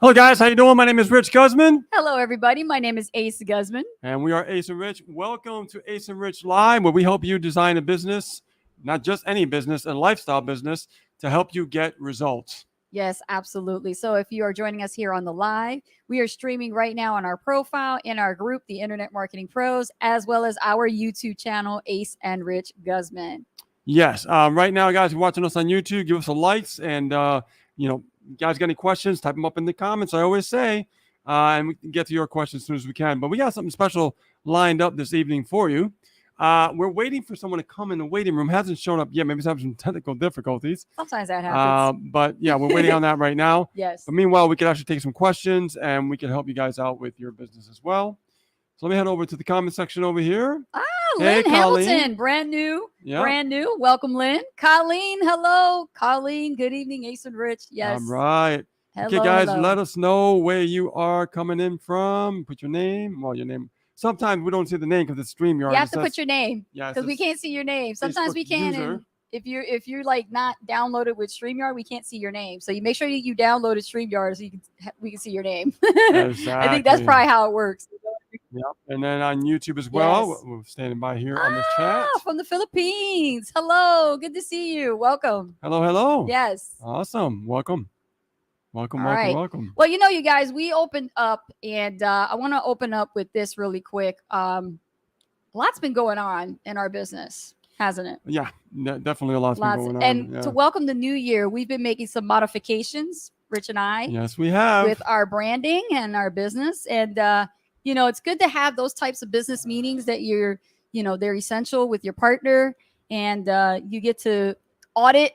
Hello, guys. How you doing? My name is Rich Guzman. Hello, everybody. My name is Ace Guzman. And we are Ace and Rich. Welcome to Ace and Rich Live, where we help you design a business, not just any business, a lifestyle business, to help you get results. Yes, absolutely. So if you are joining us here on the live, we are streaming right now on our profile, in our group, the Internet Marketing Pros, as well as our YouTube channel, Ace and Rich Guzman. Yes. Right now, guys, you're watching us on YouTube. Give us a likes, and you guys got any questions? Type them up in the comments. I always say, and we can get to your questions as soon as we can. But we got something special lined up this evening for you. We're waiting for someone to come in the waiting room. Hasn't shown up yet. Maybe he's having some technical difficulties. Sometimes that happens. But yeah, we're waiting on that right now. Yes. But meanwhile, we could actually take some questions, and we can help you guys out with your business as well. So let me head over to the comment section over here. Lynn Hey, Hamilton, Colleen. brand new. Yeah. Brand new. Welcome, Lynn. Colleen, hello. Colleen, good evening. Ace and Rich. Yes. All right. Hello, Okay, guys, hello. let us know where you are coming in from. Put your name. Well, your name. Sometimes we don't see the name because it's StreamYard. You have to put your name Yeah, because we can't see your name. Sometimes Facebook we can. user. And if you're like not downloaded with StreamYard, we can't see your name. So you make sure you downloaded StreamYard so we can see your name. Exactly. I think that's probably how it works. Yep. And then on YouTube as well. Yes. We're standing by here on this chat. From the Philippines. Hello, good to see you. Welcome. Hello, hello. Yes. Awesome. Welcome. Welcome, All welcome, right. welcome. Well, you guys, we opened up, and I want to open up with this really quick. Lots been going on in our business, hasn't it? Yeah, definitely a lot's been going on. And Yeah. to welcome the new year, we've been making some modifications, Rich and I, Yes, we have. with our branding and our business. And, it's good to have those types of business meetings that they're essential with your partner, and you get to audit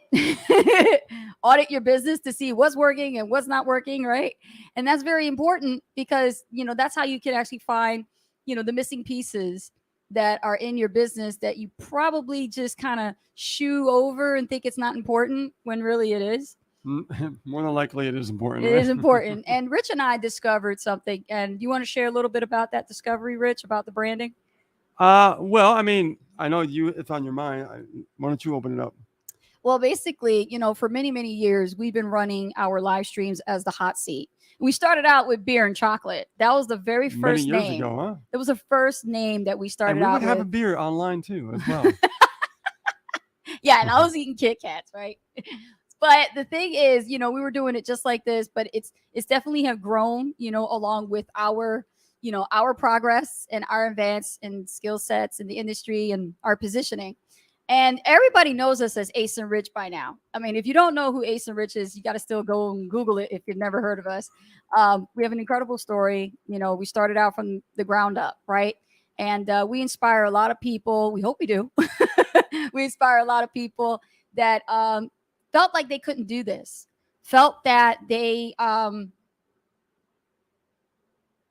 your business to see what's working and what's not working, right? And that's very important because that's how you can actually find the missing pieces that are in your business that you probably just kind of shoo over and think it's not important when really it is. More than likely it is important. It right? is important. And Rich and I discovered something, and you want to share a little bit about that discovery, Rich, about the branding? Well, I mean, I know it's on your mind. Why don't you open it up? Well, basically, for many, many years, we've been running our live streams as the hot seat. We started out with beer and chocolate. That was the very first Many years name. ago, huh? It was the first name that we started And we out would have a with. beer online too, as well. Yeah, and I was eating Kit Kats, right? But the thing is, we were doing it just like this, but it's definitely have grown, along with our progress and our advance and skill sets in the industry and our positioning. And everybody knows us as Ace and Rich by now. I mean, if you don't know who Ace and Rich is, you got to still go and Google it if you've never heard of us. We have an incredible story. We started out from the ground up, right? And we inspire a lot of people. We hope we do. We inspire a lot of people that felt like they couldn't do this, felt that they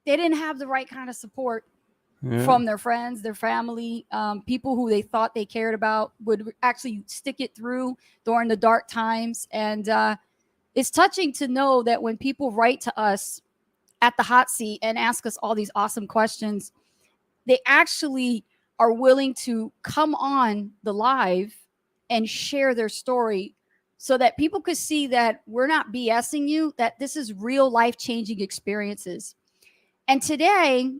didn't have the right kind of support from their friends, their family, people who they thought they cared about would actually stick it through during the dark times. And it's touching to know that when people write to us at the hot seat and ask us all these awesome questions, they actually are willing to come on the live and share their story so that people could see that we're not BSing you, that this is real life-changing experiences. And today,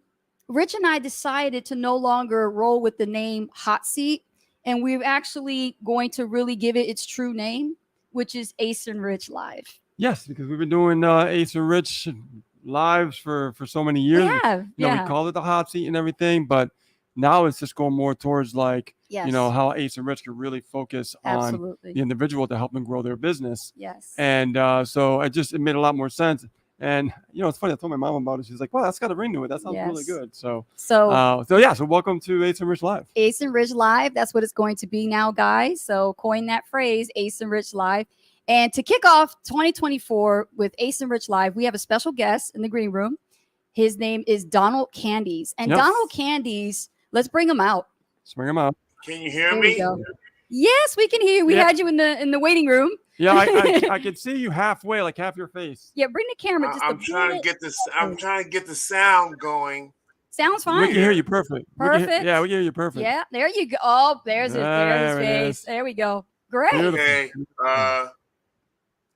Rich and I decided to no longer roll with the name Hot Seat, and we're actually going to really give it its true name, which is Ace and Rich Live. Yes, because we've been doing Ace and Rich lives for so many years. We we call it the hot seat and everything, but now it's just going more towards like, Yes. how Ace and Rich can really focus on the individual to help them grow their business. Yes. And so it made a lot more sense. And, it's funny. I told my mom about it. She's like, well, that's got a ring to it. That sounds really good. So welcome to Ace and Rich Live. Ace and Rich Live. That's what it's going to be now, guys. So coin that phrase, Ace and Rich Live. And to kick off 2024 with Ace and Rich Live, we have a special guest in the green room. His name is Donald Candies. And Donald Candies, let's bring him out. Let's bring him out. Can you hear me? Yes, we can hear you. We had you in the waiting room. Yeah, I could see you halfway, like half your face. Yeah, bring the camera. I'm trying to get this. I'm trying to get the sound going. Sounds fine. We can hear you perfect. Perfect. We can hear you perfect. Yeah, there you go. Oh, there's his face. There we go. Great. Beautiful. Okay.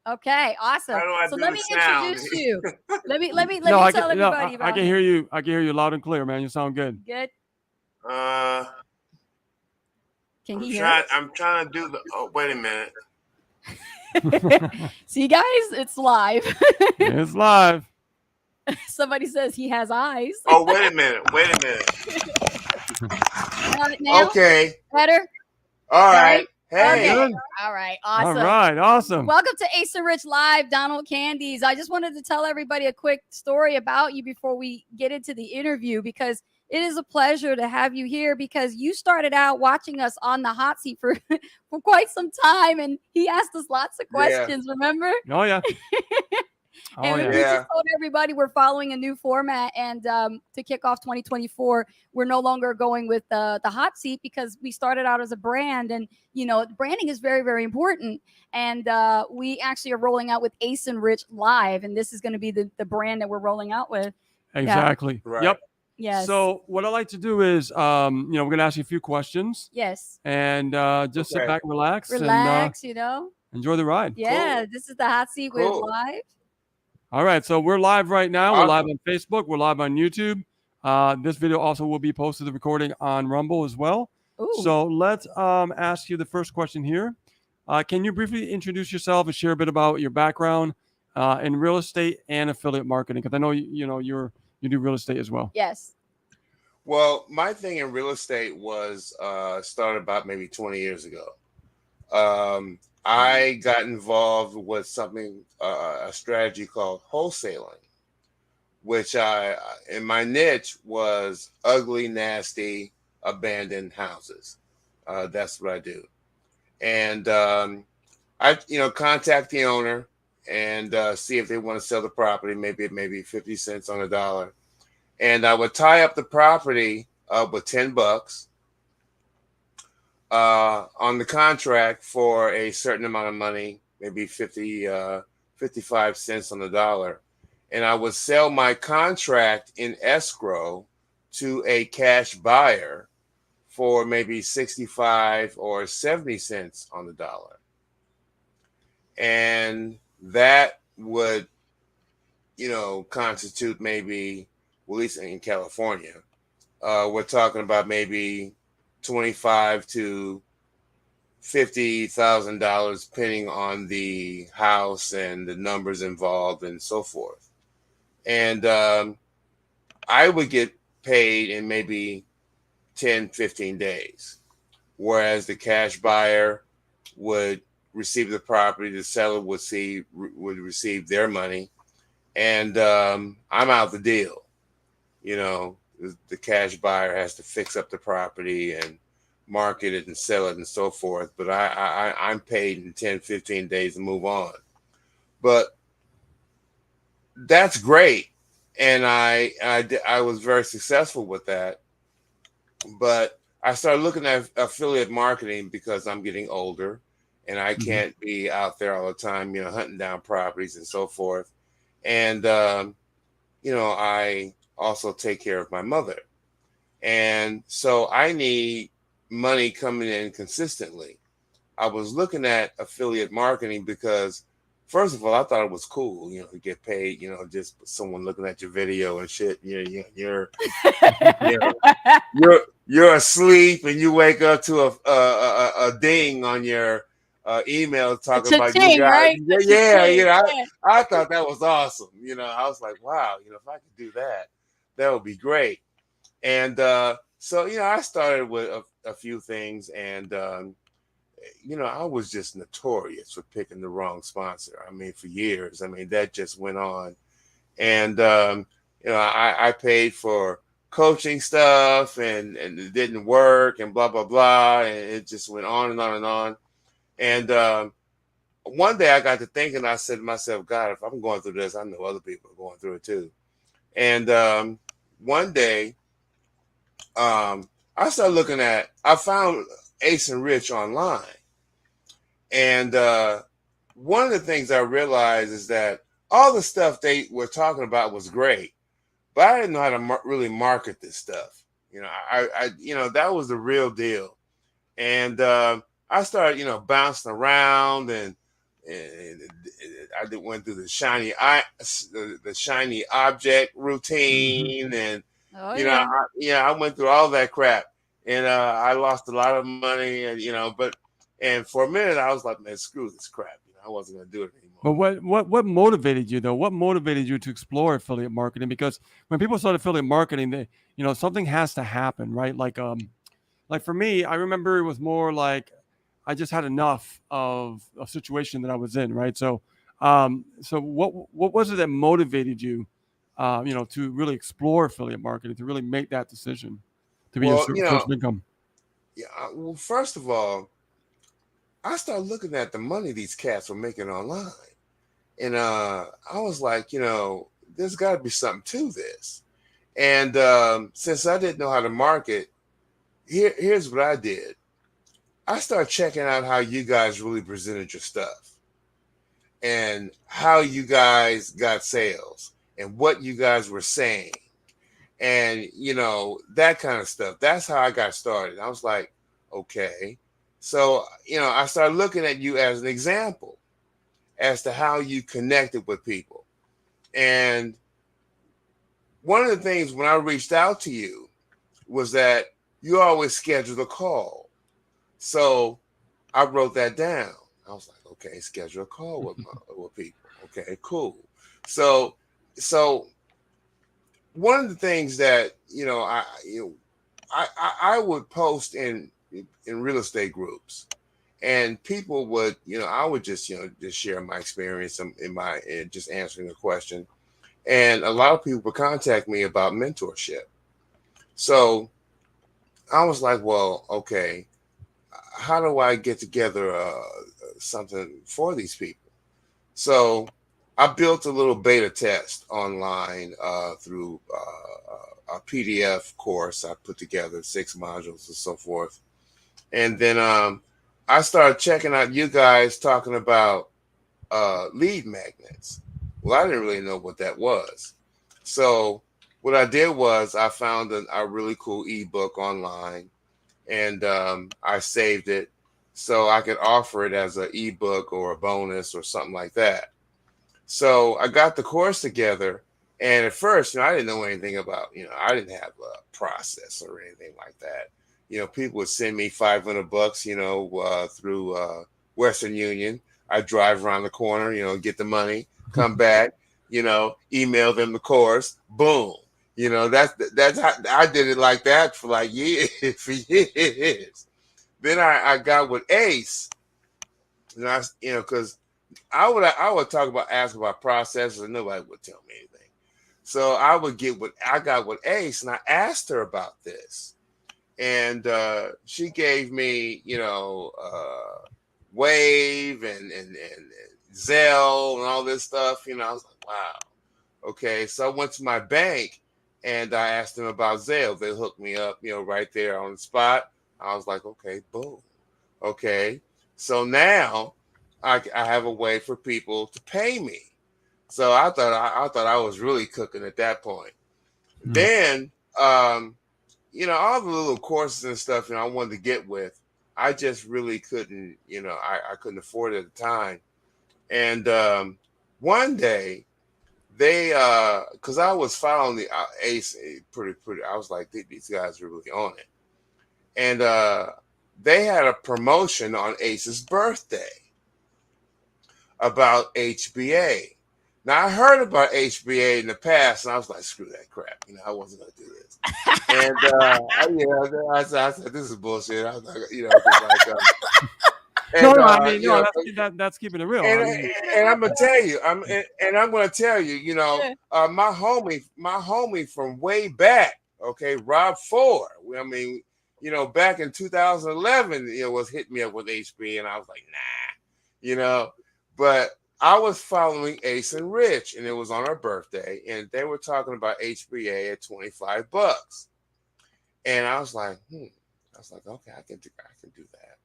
Okay, awesome. How do I So do let the me sound? introduce you. Let me No, tell everybody I about can him. hear you. I can hear you loud and clear, man. You sound good. Good. Uh, Can he hear us? I'm trying to do the. Oh, wait a minute. See, guys, it's live. It's live. Somebody says he has eyes. Oh, wait a minute. Wait a minute. Now, Okay. better. All Right? right. Hey. Good. All right. All Awesome. right. Awesome. Welcome to Ace and Rich Live, Donald Candies. I just wanted to tell everybody a quick story about you before we get into the interview, because it is a pleasure to have you here, because you started out watching us on the hot seat for, for quite some time, and he asked us lots of Yeah. questions, remember? Oh yeah. Oh And yeah. we Yeah. just told everybody we're following a new format, and to kick off 2024, we're no longer going with the hot seat, because we started out as a brand, and branding is very, very important. And we actually are rolling out with Ace and Rich Live, and this is going to be the brand that we're rolling out with. Exactly. Right. Yep. Yes. So what I like to do is, we're going to ask you a few questions, yes, and just sit Okay. back, relax, relax. and enjoy the ride. Yeah, Cool. this is the hot seat with Cool. Live. All right. So we're live right now. We're live Awesome. on Facebook. We're live on YouTube. This video also will be posted, the recording, on Rumble as well. Ooh. So let's ask you the first question here. Can you briefly introduce yourself and share a bit about your background in real estate and affiliate marketing? Because I know you do real estate as well. Yes. Well, my thing in real estate was started about maybe 20 years ago. I got involved with something, a strategy called wholesaling, which in my niche was ugly, nasty, abandoned houses. That's what I do. And I, contact the owner and see if they want to sell the property, maybe 50 cents on a dollar. And I would tie up the property with $10 on the contract for a certain amount of money, maybe 55 cents on the dollar. And I would sell my contract in escrow to a cash buyer for maybe 65 or 70 cents on the dollar. And that would, constitute maybe, well, at least in California, we're talking about maybe $25,000 to $50,000, depending on the house and the numbers involved and so forth. And I would get paid in maybe 10, 15 days, whereas the cash buyer would receive the property, the seller would receive their money, and I'm out the deal. The cash buyer has to fix up the property and market it and sell it and so forth. But I'm paid in 10, 15 days to move on. But that's great. And I was very successful with that. But I started looking at affiliate marketing because I'm getting older and I can't be out there all the time, hunting down properties and so forth. And, I also take care of my mother. And so I need money coming in consistently. I was looking at affiliate marketing because, first of all, I thought it was cool, to get paid, just someone looking at your video and shit. You're asleep and you wake up to a ding on your email talking about you got, right? I thought that was awesome. I was like, wow, if I could do that, that would be great. And so I started with a few things, and I was just notorious for picking the wrong sponsor. I mean, for years. I mean, that just went on, and I paid for coaching stuff, and it didn't work, and blah blah blah, and it just went on and on and on. And one day I got to thinking, I said to myself, God, if I'm going through this, I know other people are going through it too. And one day, I found Ace and Rich online. And one of the things I realized is that all the stuff they were talking about was great, but I didn't know how to really market this stuff. That was the real deal. And I started, bouncing around and and I went through the shiny object routine, and Oh you know, yeah. I went through all that crap, and I lost a lot of money, and and for a minute I was like, man, screw this crap. I wasn't gonna do it anymore. But what motivated you though? What motivated you to explore affiliate marketing? Because when people start affiliate marketing, they something has to happen, right? Like for me, I remember it was more like I just had enough of a situation that I was in, right? So what was it that motivated you, to really explore affiliate marketing, to really make that decision, to be your Well, source of income? yeah. Well, first of all, I started looking at the money these cats were making online, and I was like, there's got to be something to this. And since I didn't know how to market, here's what I did. I started checking out how you guys really presented your stuff and how you guys got sales and what you guys were saying and that kind of stuff. That's how I got started. I was like, okay. So, I started looking at you as an example as to how you connected with people. And one of the things when I reached out to you was that you always scheduled a call. So I wrote that down. I was like, okay, schedule a call with people. Okay, cool. So one of the things that I would post in real estate groups, and people would I would just just share my experience in just answering a question, and a lot of people would contact me about mentorship. So I was like, well, okay, how do I get together something for these people? So I built a little beta test online through a PDF course I put together, 6 modules and so forth. And then I started checking out you guys talking about lead magnets. Well, I didn't really know what that was. So what I did was I found a really cool ebook online, and I saved it so I could offer it as an ebook or a bonus or something like that. So I got the course together, and at first, I didn't know anything about, I didn't have a process or anything like that. People would send me $500, through Western Union. I drive around the corner, get the money, come back, email them the course, boom. That's how I did it like that for like years, for years. Then I got with Ace, and because I would ask about processes, and nobody would tell me anything. So I got with Ace, and I asked her about this, and she gave me Wave and Zelle and all this stuff. I was like, wow, okay. So I went to my bank and I asked them about Zelle. They hooked me up, right there on the spot. I was like, okay, boom, okay. So now I have a way for people to pay me. So I thought I was really cooking at that point. Then all the little courses and stuff I wanted to get with, I just really couldn't, I couldn't afford it at the time. And one day they because I was following the Ace pretty, I was like, these guys are really on it. And they had a promotion on Ace's birthday about HBA. Now I heard about HBA in the past, and I was like, "Screw that crap!" I wasn't going to do this. And I said, "This is bullshit." I was like, No, I mean, no, that's keeping it real. And I'm gonna tell you, I'm gonna tell you, my homie from way back, okay, Rob Ford. I mean, back in 2011, was hitting me up with HB, and I was like, nah, but I was following Ace and Rich, and it was on our birthday, and they were talking about HBA at $25, and I was like, okay, I can do that.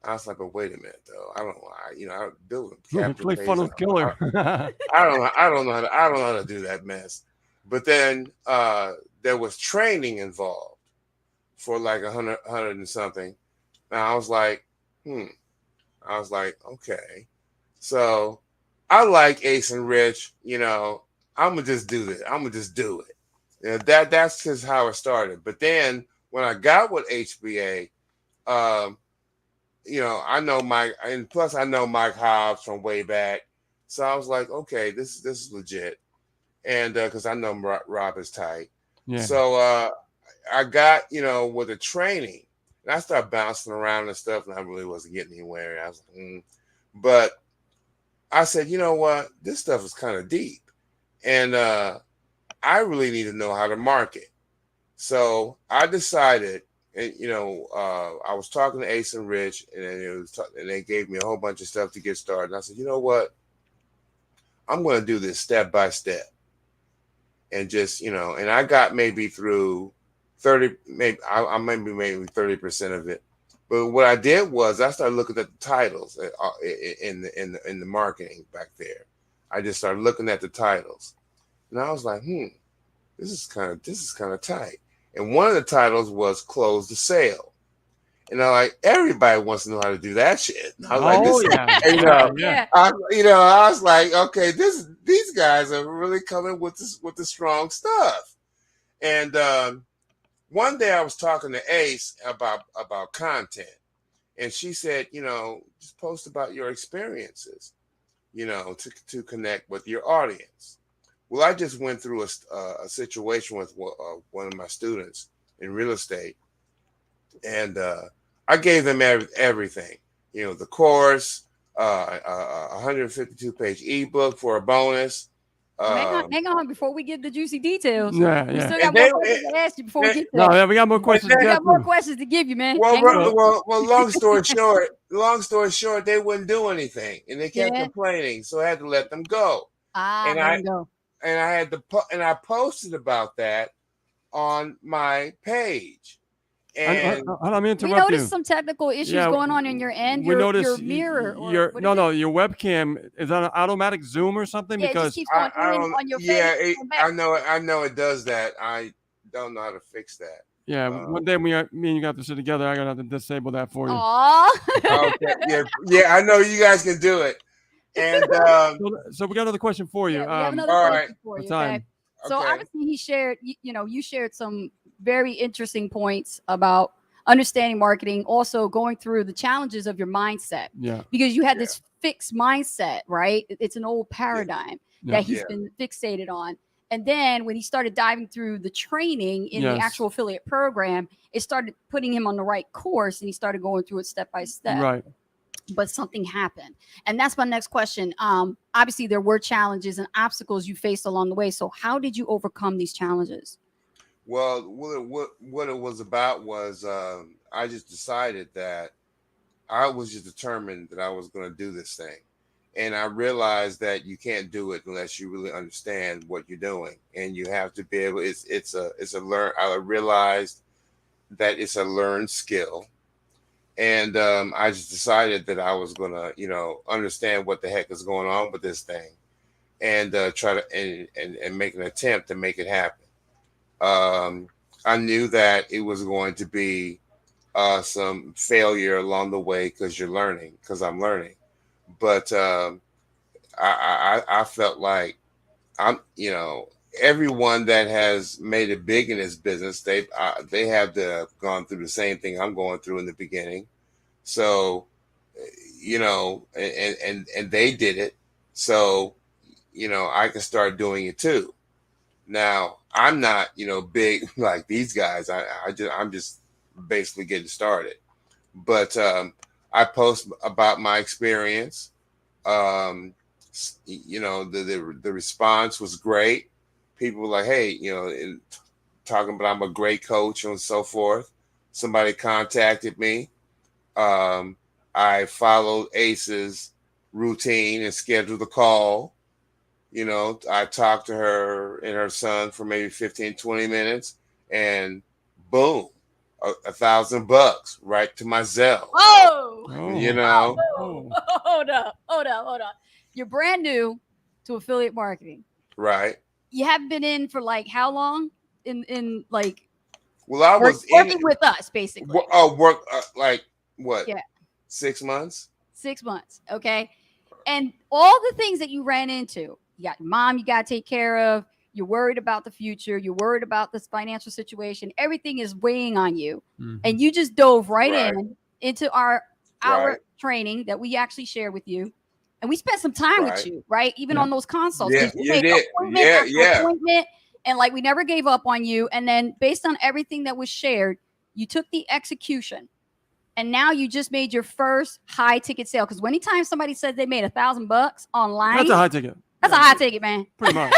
I was like, but wait a minute though. I don't know. I build a capital play funnel killer. I don't know how to do that mess. But then there was training involved for like 100 and something. And I was like, I was like, okay. So I like Ace and Rich. I'm gonna just do this. I'm gonna just do it. That's just how it started. But then when I got with HBA, um, I know Mike, and plus I know Mike Hobbs from way back. So I was like, okay, this is legit, and because I know Rob is tight. Yeah. So I got with the training, and I started bouncing around and stuff, and I really wasn't getting anywhere. I was like, but I said, you know what, this stuff is kind of deep, and I really need to know how to market. So I decided, and I was talking to Ace and Rich, and and they gave me a whole bunch of stuff to get started. And I said, you know what, I'm going to do this step by step, and just and I got maybe through 30, I maybe 30% of it. But what I did was I started looking at the titles in the marketing back there. I just started looking at the titles, and I was like, this is kind of tight. And one of the titles was "Close the Sale," and I like everybody wants to know how to do that shit. And I was like, this, yeah. Yeah. I was like, okay, these guys are really coming with the strong stuff. And one day I was talking to Ace about content, and she said, just post about your experiences, to connect with your audience. Well, I just went through a situation with one of my students in real estate, and I gave them everything, the course, 152-page ebook for a bonus. Hang on, before we get the juicy details. Yeah, We yeah. still got more questions to ask you before we get No, there. yeah, we got more questions. We got more questions to give you, man. Well, long story short, they wouldn't do anything, and they kept Yeah. complaining, so I had to let them go. Let him go. And I had to and I posted about that on my page. And let me We interrupt you. noticed some technical issues going on in your end. We noticed your mirror. your webcam is on an automatic zoom or something, Yeah, it because just keeps going I in don't. on your Yeah, face. I know it does that. I don't know how to fix that. yeah, one day me and you got to sit together. I gotta have to disable that for you. Aw. Okay. Yeah. I know you guys can do it. And So we got another question for you. Yeah, we have another all question right. for you. Time. Okay. So Okay. obviously he shared, you shared some very interesting points about understanding marketing, also going through the challenges of your mindset. Yeah. Because you had this fixed mindset, right? It's an old paradigm that he's Yeah. been fixated on. And then when he started diving through the training in the actual affiliate program, it started putting him on the right course, and he started going through it step by step. Right. But something happened. And that's my next question. Obviously, there were challenges and obstacles you faced along the way. So how did you overcome these challenges? Well, what it was about was I just decided that I was just determined that I was going to do this thing. And I realized that you can't do it unless you really understand what you're doing. And you have to be able, it's a learn. I realized that it's a learned skill. And I just decided that I was going to, understand what the heck is going on with this thing, and try to and make an attempt to make it happen. I knew that it was going to be some failure along the way because I'm learning. But I felt like everyone that has made it big in this business, they have gone through the same thing I'm going through in the beginning. So, and they did it. So, I can start doing it too. Now, I'm not, big like these guys. I'm just basically getting started. But I post about my experience. The response was great. People were like, hey, talking about I'm a great coach and so forth. Somebody contacted me. I followed Ace's routine and scheduled a call. I talked to her and her son for maybe 15, 20 minutes, and boom, $1,000 right to my Zelle. Oh, hold up. You're brand new to affiliate marketing. Right. You haven't been in for like how long? In like, well, I was working with us basically. Work like what? Yeah. 6 months. 6 months. Okay. And all the things that you ran into, you got your mom you got to take care of. You're worried about the future. You're worried about this financial situation. Everything is weighing on you. And you just dove right into our training that we actually shared with you. And we spent some time with you, right? Even on those consults. Yeah, you you made did. appointment after appointment. And like we never gave up on you. And then based on everything that was shared, you took the execution. And now you just made your first high ticket sale. Because anytime somebody says they made $1,000 online, that's a high ticket. That's a high ticket, man. Pretty much.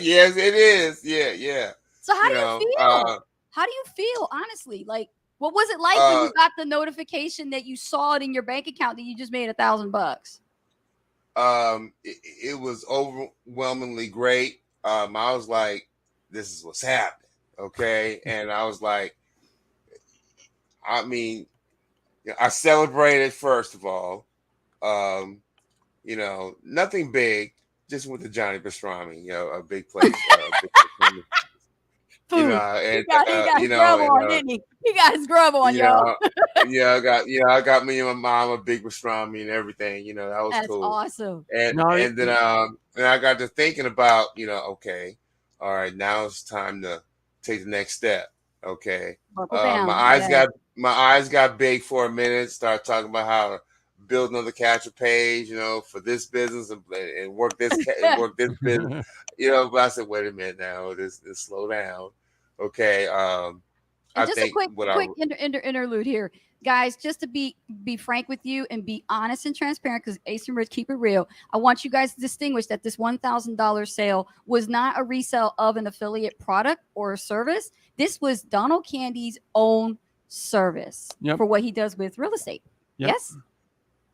Yes, it is. Yeah. So how do you feel? How do you feel, honestly? Like, what was it like when you got the notification that you saw it in your bank account that you just made $1,000? It was overwhelmingly great. I was like, this is what's happening. Okay. And I was like, I mean, I celebrated first of all. Nothing big, just with the Johnny Pastrami, a big place. Food. And he got his grub on, didn't he? He got his grub on, y'all. I got me and my mom a big pastrami and everything. That was cool. That's awesome. And then I got to thinking about, okay, all right, now it's time to take the next step. Okay, my eyes got big for a minute. Started talking about how to build another capture page, for this business and work this business. But I said, wait a minute now, this slow down. Okay. And just a quick interlude here, guys, just to be frank with you and be honest and transparent, because Ace and Rich keep it real. I want you guys to distinguish that this $1,000 sale was not a resale of an affiliate product or a service. This was Donald Candy's own service for what he does with real estate. Yep. Yes.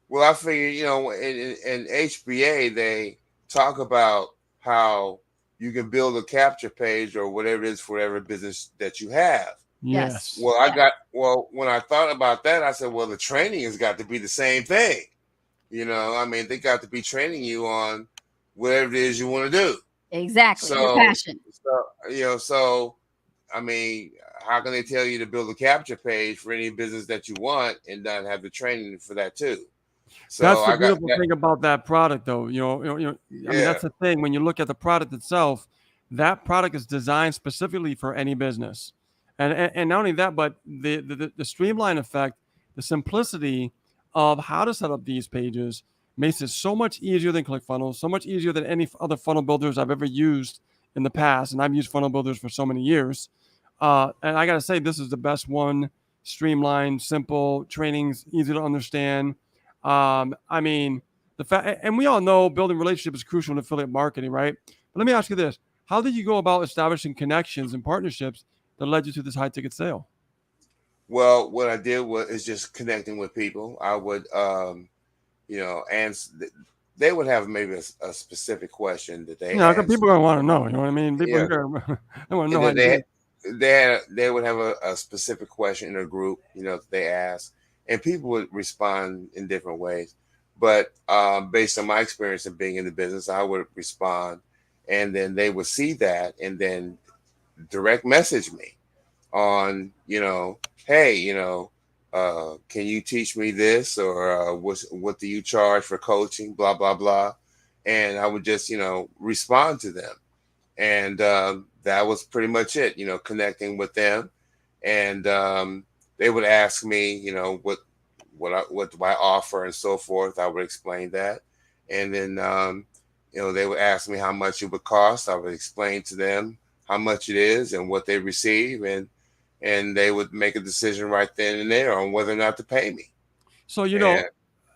Well, I figure, in HBA, they talk about how you can build a capture page or whatever it is for every business that you have. Yes. Well, when I thought about that, I said, well, the training has got to be the same thing. They got to be training you on whatever it is you want to do. Exactly. Your passion. So, how can they tell you to build a capture page for any business that you want and not have the training for that too? So that's the beautiful thing about that product, though. I mean, that's the thing. When you look at the product itself, that product is designed specifically for any business, and not only that, but the streamline effect, the simplicity of how to set up these pages makes it so much easier than ClickFunnels, so much easier than any other funnel builders I've ever used in the past, and I've used funnel builders for so many years. And I gotta say, this is the best one. Streamlined, simple, trainings easy to understand. The fact, and we all know building relationships is crucial in affiliate marketing, right? But let me ask you this: how did you go about establishing connections and partnerships that led you to this high ticket sale? Well, what I did is just connecting with people. I would, and they would have maybe a specific question that they. Yeah, people are gonna want to know. You know what I mean? People here, they want to know. They would have a specific question in a group, that they ask. And people would respond in different ways. But based on my experience of being in the business, I would respond. And then they would see that and then direct message me on, hey, can you teach me this? Or what do you charge for coaching? Blah, blah, blah. And I would just, respond to them. And that was pretty much it, connecting with them. And they would ask me, what do I offer and so forth. I would explain that. And then, they would ask me how much it would cost. I would explain to them how much it is and what they receive. And they would make a decision right then and there on whether or not to pay me. So,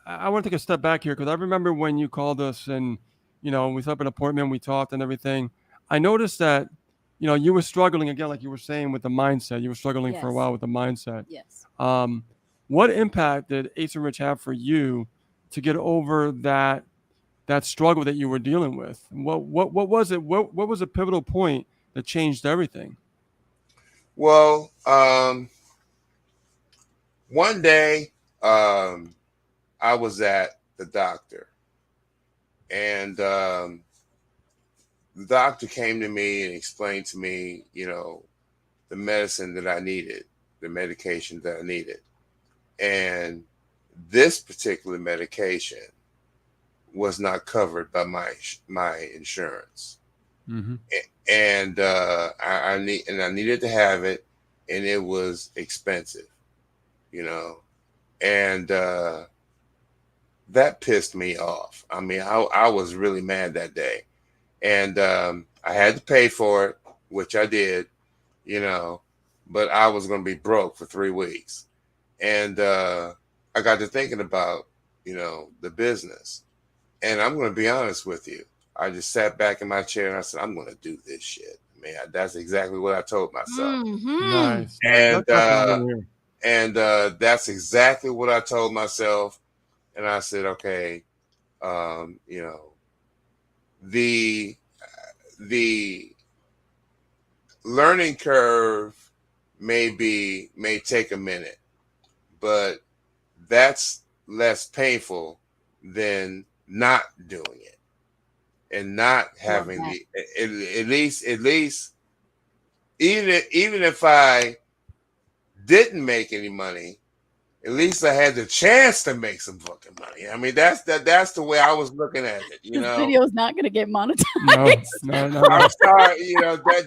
I want to take a step back here because I remember when you called us and, we set up an appointment, we talked and everything. I noticed that, you were struggling again, like you were saying, with the mindset. You were struggling for a while with the mindset. Yes. What impact did Ace and Rich have for you to get over that struggle that you were dealing with? What was it? What was a pivotal point that changed everything? Well, one day I was at the doctor, and the doctor came to me and explained to me, the medicine that I needed, the medication that I needed. And this particular medication was not covered by my insurance, Mm-hmm. and I needed to have it, and it was expensive, you know, and that pissed me off. I mean, I was really mad that day, and I had to pay for it, which I did, you know, but I was going to be broke for 3 weeks, and I got to thinking about, the business. And I'm going to be honest with you. I just sat back in my chair and I said, I'm going to do this shit. Man, that's exactly what I told myself. Nice. And That's what I want to hear. that's exactly what I told myself. And I said, okay, the the learning curve may take a minute, but that's less painful than not doing it and not having the at least even if I didn't make any money, at least I had the chance to make some fucking money. I mean, that's the way I was looking at it. This video is not going to get monetized. No. I'm sorry.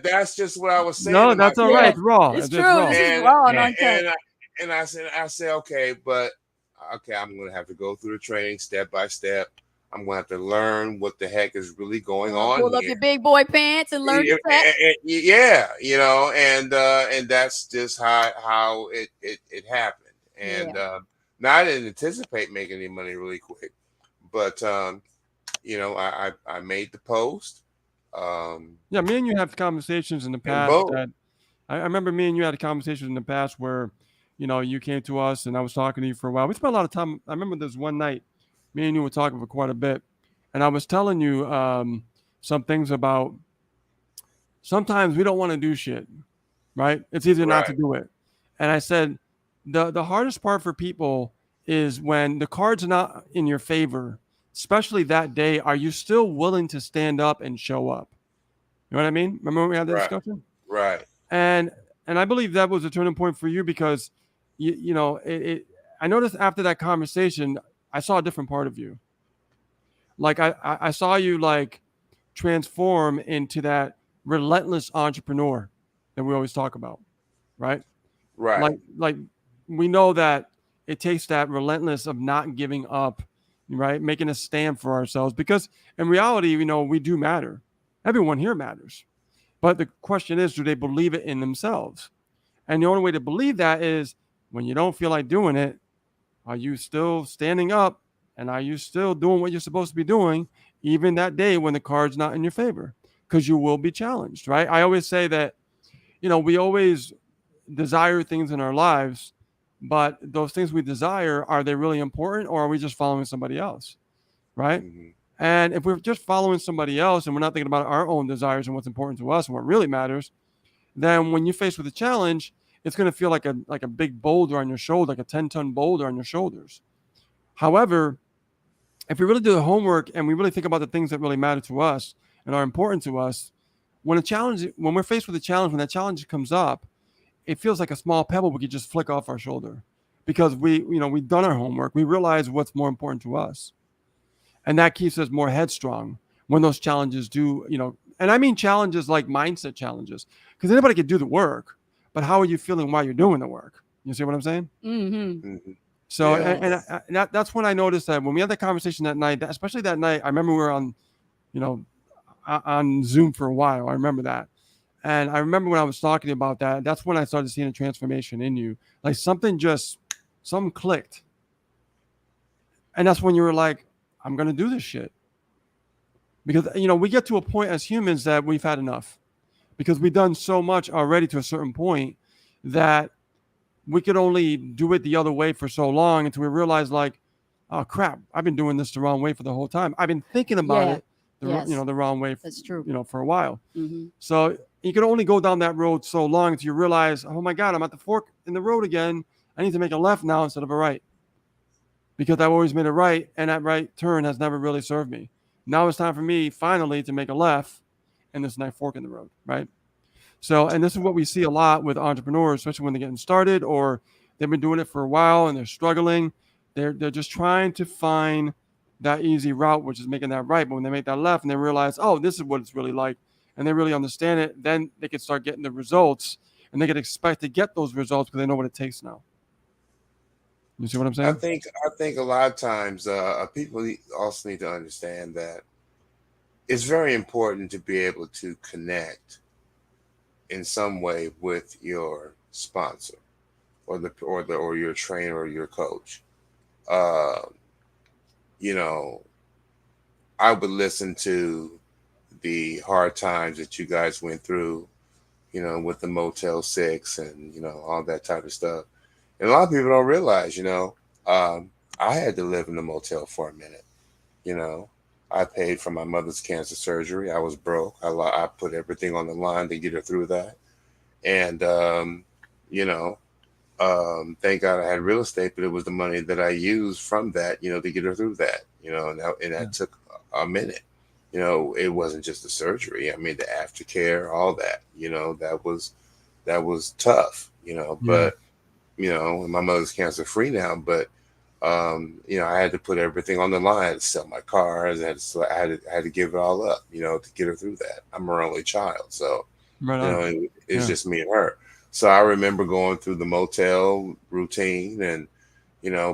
That's just what I was saying. No, that's all right. It's raw. It's true. Raw. This is raw and uncut. And I said, okay, but okay, I'm going to have to go through the training step by step. I'm going to have to learn what the heck is really going on. Pull up your big boy pants and learn the steps. Yeah, and that's just how it happened. And now I didn't anticipate making any money really quick, but I made the post. Me and you have conversations in the past. I remember me and you had a conversation in the past where, you came to us and I was talking to you for a while. We spent a lot of time. I remember there's one night, me and you were talking for quite a bit, and I was telling you some things about sometimes we don't want to do shit, right? It's easier not to do it. And I said, the hardest part for people is when the card's not in your favor, especially that day. Are you still willing to stand up and show up? You know what I mean? Remember when we had that discussion? Right. And I believe that was a turning point for you because, I noticed after that conversation, I saw a different part of you. Like I saw you like transform into that relentless entrepreneur that we always talk about, right? Right. Like we know that it takes that relentless of not giving up, right? Making a stand for ourselves, because in reality, we do matter. Everyone here matters. But the question is, do they believe it in themselves? And the only way to believe that is when you don't feel like doing it, are you still standing up and are you still doing what you're supposed to be doing, even that day when the card's not in your favor? Because you will be challenged, right? I always say that, we always desire things in our lives, but those things we desire, are they really important, or are we just following somebody else, right? Mm-hmm. And if we're just following somebody else and we're not thinking about our own desires and what's important to us and what really matters, then when you're faced with a challenge, it's going to feel like a big boulder on your shoulder, like a 10-ton boulder on your shoulders. However, if we really do the homework and we really think about the things that really matter to us and are important to us, when we're faced with a challenge, when that challenge comes up, it feels like a small pebble we could just flick off our shoulder, because we've done our homework. We realize what's more important to us. And that keeps us more headstrong when those challenges do, and I mean challenges like mindset challenges, because anybody can do the work, but how are you feeling while you're doing the work? You see what I'm saying? Mm-hmm. Mm-hmm. So, and that's when I noticed that when we had that conversation that night, especially that night, I remember we were on, on Zoom for a while. I remember that. And I remember when I was talking about that, that's when I started seeing a transformation in you. Like something clicked. And that's when you were like, I'm going to do this shit. Because, we get to a point as humans that we've had enough, because we've done so much already to a certain point that we could only do it the other way for so long until we realize, like, oh crap, I've been doing this the wrong way for the whole time. I've been thinking about it, the wrong way. That's true. For a while. Mm-hmm. So you can only go down that road so long until you realize, oh my God, I'm at the fork in the road again. I need to make a left now instead of a right, because I've always made a right, and that right turn has never really served me. Now it's time for me finally to make a left, and there's a nice fork in the road, right? So, and this is what we see a lot with entrepreneurs, especially when they're getting started or they've been doing it for a while and they're struggling. they're just trying to find that easy route, which is making that right. But when they make that left and they realize, oh, this is what it's really like, and they really understand it, then they can start getting the results, and they can expect to get those results because they know what it takes now. You see what I'm saying? I think a lot of times people also need to understand that it's very important to be able to connect in some way with your sponsor or your trainer or your coach. Uh, you know, I would listen to the hard times that you guys went through, with the Motel 6 and, all that type of stuff. And a lot of people don't realize, I had to live in the motel for a minute. You know, I paid for my mother's cancer surgery. I was broke. I put everything on the line to get her through that. And, thank God I had real estate, but it was the money that I used from that, to get her through that, and that took a minute. It wasn't just the surgery. I mean, the aftercare, all that, that was tough, but, my mother's cancer free now, but, I had to put everything on the line. I had to sell my cars. I had to give it all up, to get her through that. I'm her only child. So, it's just me and her. So I remember going through the motel routine and,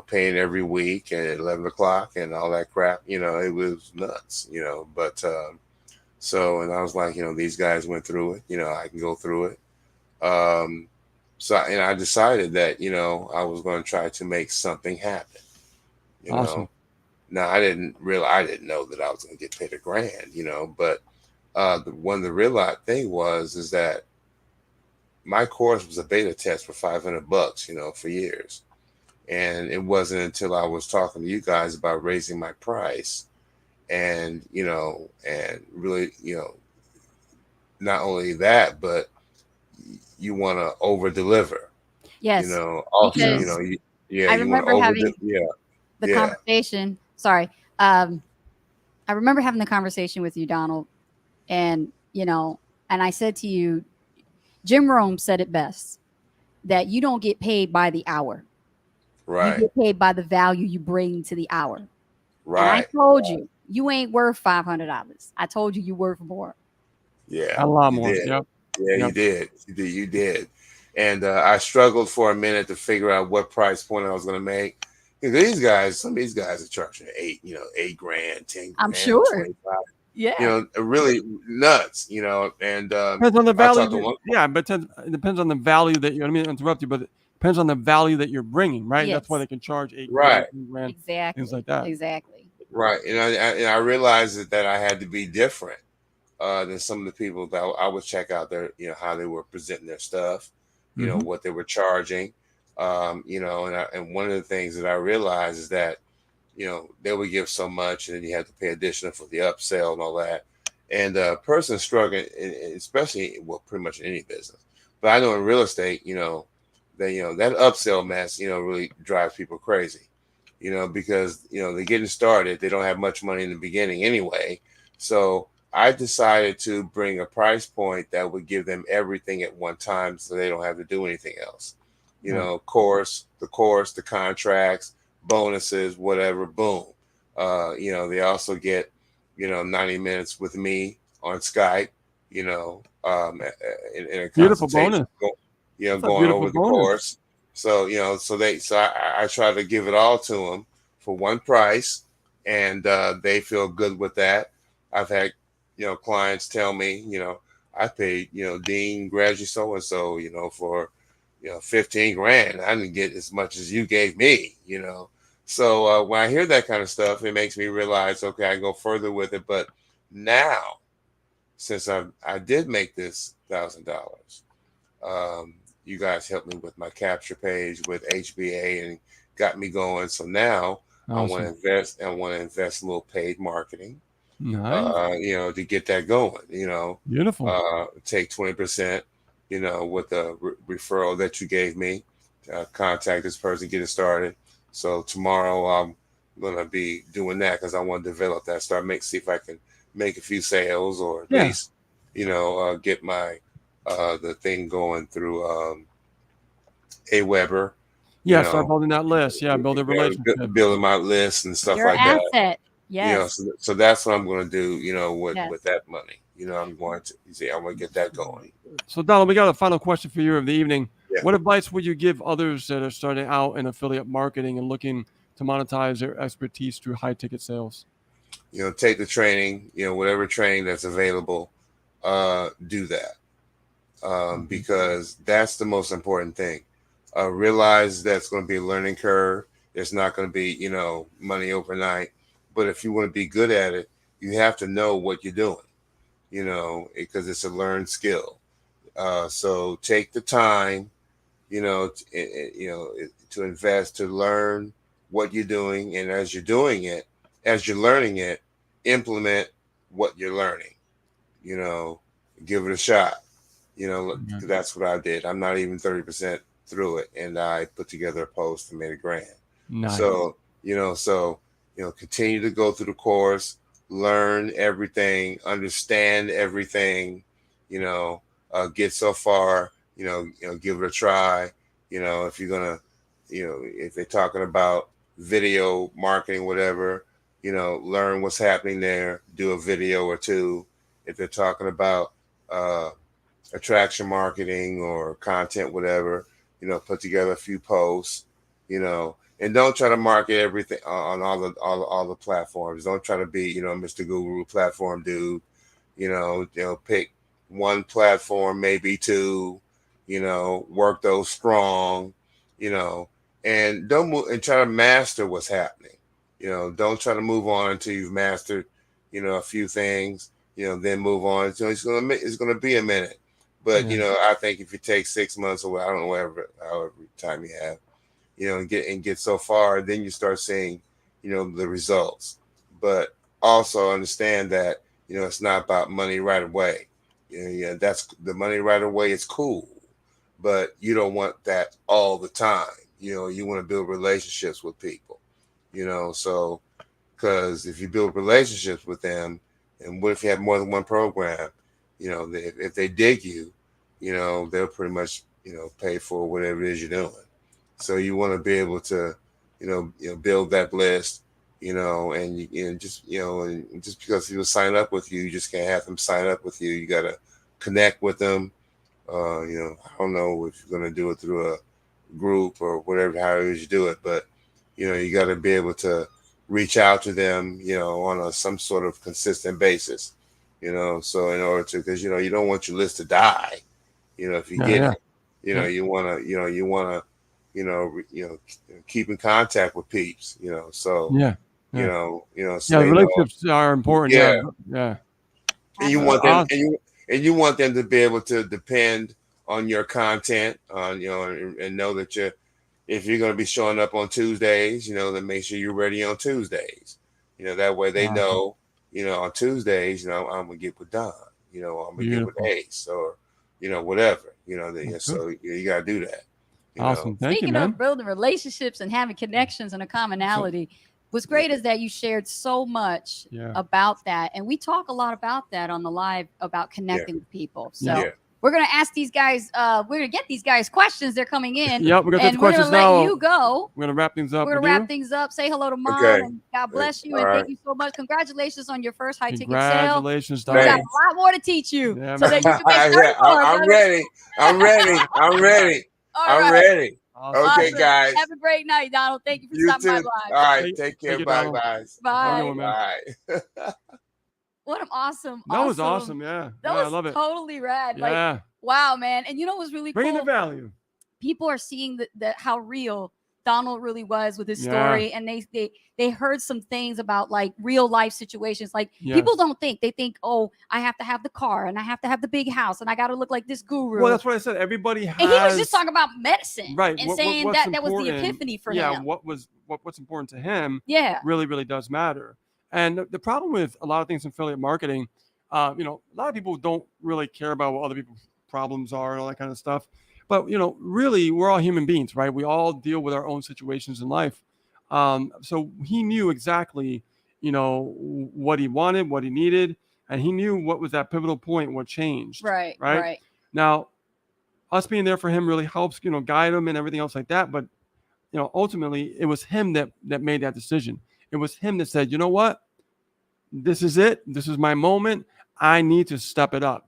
paying every week and at 11 o'clock and all that crap, it was nuts, but, and I was like, these guys went through it, I can go through it. And I decided that, I was going to try to make something happen, Awesome. Now I didn't know that I was going to get paid $1,000, but, the real thing is that my course was a beta test for $500, for years. And it wasn't until I was talking to you guys about raising my price and, and really, not only that, but you want to over deliver. Yes. Also, because I remember having the conversation. Sorry. I remember having the conversation with you, Donald. And, and I said to you, Jim Rome said it best, that you don't get paid by the hour. Right. You get paid by the value you bring to the hour. Right. And I told you ain't worth $500. I told you worth more. Yeah. A lot more. Did. Yep. Yeah, Yep. You did. And I struggled for a minute to figure out what price point I was going to make. Because some of these guys are charging $8,000, $10 grand, I'm sure. 25. Yeah. Really nuts, and depends on the value. But it depends on the value that you're. I mean, interrupt you, but it depends on the value that you're bringing, right? Yes. That's why they can charge $8 right. grand, exactly. things like that. Exactly. Right, and I realized that I had to be different than some of the people that I would check out their, how they were presenting their stuff, what they were charging, and one of the things that I realized is that, they would give so much and then you have to pay additional for the upsell and all that. And a person struggling, especially, well, pretty much in any business, but I know in real estate, that upsell mess, really drives people crazy, because, they're getting started. They don't have much money in the beginning anyway. So I decided to bring a price point that would give them everything at one time so they don't have to do anything else. The course, the contracts, bonuses, whatever, boom. They also get, 90 minutes with me on Skype, in a Beautiful consultation, bonus. going over the course. So, I try to give it all to them for one price, and they feel good with that. I've had, clients tell me, I paid, Dean, graduate so-and-so, for, 15 grand. I didn't get as much as you gave me, So when I hear that kind of stuff, it makes me realize, okay, I can go further with it. But now, since I did make this $1,000, you guys helped me with my capture page with HBA and got me going. So now I want to invest. I want to invest a little paid marketing, nice. To get that going. Beautiful. Take 20%, with the referral that you gave me. Contact this person, get it started. So tomorrow I'm gonna be doing that because I want to develop that. See if I can make a few sales or at least, get my the thing going through AWeber Yeah, start building that list. Yeah, build a relationship. Building my list and stuff Your like that. asset. Yes. So that's what I'm going to do. With Yes. that money. I'm going to get that going. So Donald, we got a final question for you of the evening. Yeah. What advice would you give others that are starting out in affiliate marketing and looking to monetize their expertise through high ticket sales? Take the training. Whatever training that's available, do that because that's the most important thing. Realize that's going to be a learning curve. It's not going to be money overnight. But if you want to be good at it, you have to know what you're doing. Because it's a learned skill. So take the time, to invest, to learn what you're doing. And as you're doing it, as you're learning it, implement what you're learning, give it a shot. That's what I did. I'm not even 30% through it. And I put together a post and made $1,000. Nice. So, continue to go through the course, learn everything, understand everything, get so far, give it a try. If you're going to, if they're talking about video marketing, whatever, learn what's happening there, do a video or two. If they're talking about attraction marketing or content, whatever, put together a few posts, and don't try to market everything on all the platforms. Don't try to be, Mr. Guru platform dude. Pick one platform, maybe two. Work those strong. And don't move and try to master what's happening. Don't try to move on until you've mastered, a few things. Then move on. So it's gonna be a minute. But I think if you take 6 months or I don't know however time you have. And get so far, then you start seeing, the results. But also understand that, it's not about money right away. That's the money right away. It's cool, but you don't want that all the time. You want to build relationships with people, so because if you build relationships with them, and what if you have more than one program, if they dig you, they'll pretty much, pay for whatever it is you're doing. So you want to be able to, build that list, and just because people sign up with you, you just can't have them sign up with you. You got to connect with them. I don't know if you're going to do it through a group or whatever, however you do it, but, you got to be able to reach out to them, on some sort of consistent basis, so in order to, because, you don't want your list to die, if you get it, you want to, keep in contact with peeps, so relationships are important. Yeah. And you want them, and you want them to be able to depend on your content, and know that if you're going to be showing up on Tuesdays, then make sure you're ready on Tuesdays. That way they know, on Tuesdays, I'm gonna get with Don, I'm gonna get with Ace or, whatever, so you gotta do that. Awesome. Thank Speaking you, man. of building relationships and having connections and a commonality, what's great is that you shared so much about that. And we talk a lot about that on the live about connecting with people. So we're going to ask these guys, we're going to get these guys questions. They're coming in. Yep, we're going to get questions now. let you go. We're going to wrap things up. We're going to wrap things up. Say hello to Mom. Okay. And God bless you. All and right. thank you so much. Congratulations on your first high ticket sale. Congratulations, We got a lot more to teach you. Yeah, so that you can make I'm ready. I'm ready. I'm ready. Awesome. Okay, guys. Have a great night, Donald. Thank you for stopping by live. All right. Take care. Bye, guys. Bye. Bye. What an awesome. That was awesome. Yeah. That was I love it. totally rad. Yeah. Like, wow, man. And what was really Bringing cool? the value. People are seeing that how real Donald really was with his story, and they heard some things about like real life situations. Like people don't think, they think, oh, I have to have the car and I have to have the big house and I got to look like this guru. Well, that's what I said. Everybody has. And he was just talking about medicine, right? And saying that was the epiphany for him. Yeah, what's important to him? Yeah, really does matter. And the problem with a lot of things in affiliate marketing, a lot of people don't really care about what other people's problems are and all that kind of stuff. But, really, we're all human beings, right? We all deal with our own situations in life. So he knew exactly, what he wanted, what he needed, and he knew what was that pivotal point, what changed. Right. Now, us being there for him really helps, guide him and everything else like that. But ultimately it was him that made that decision. It was him that said, you know what, this is it. This is my moment. I need to step it up,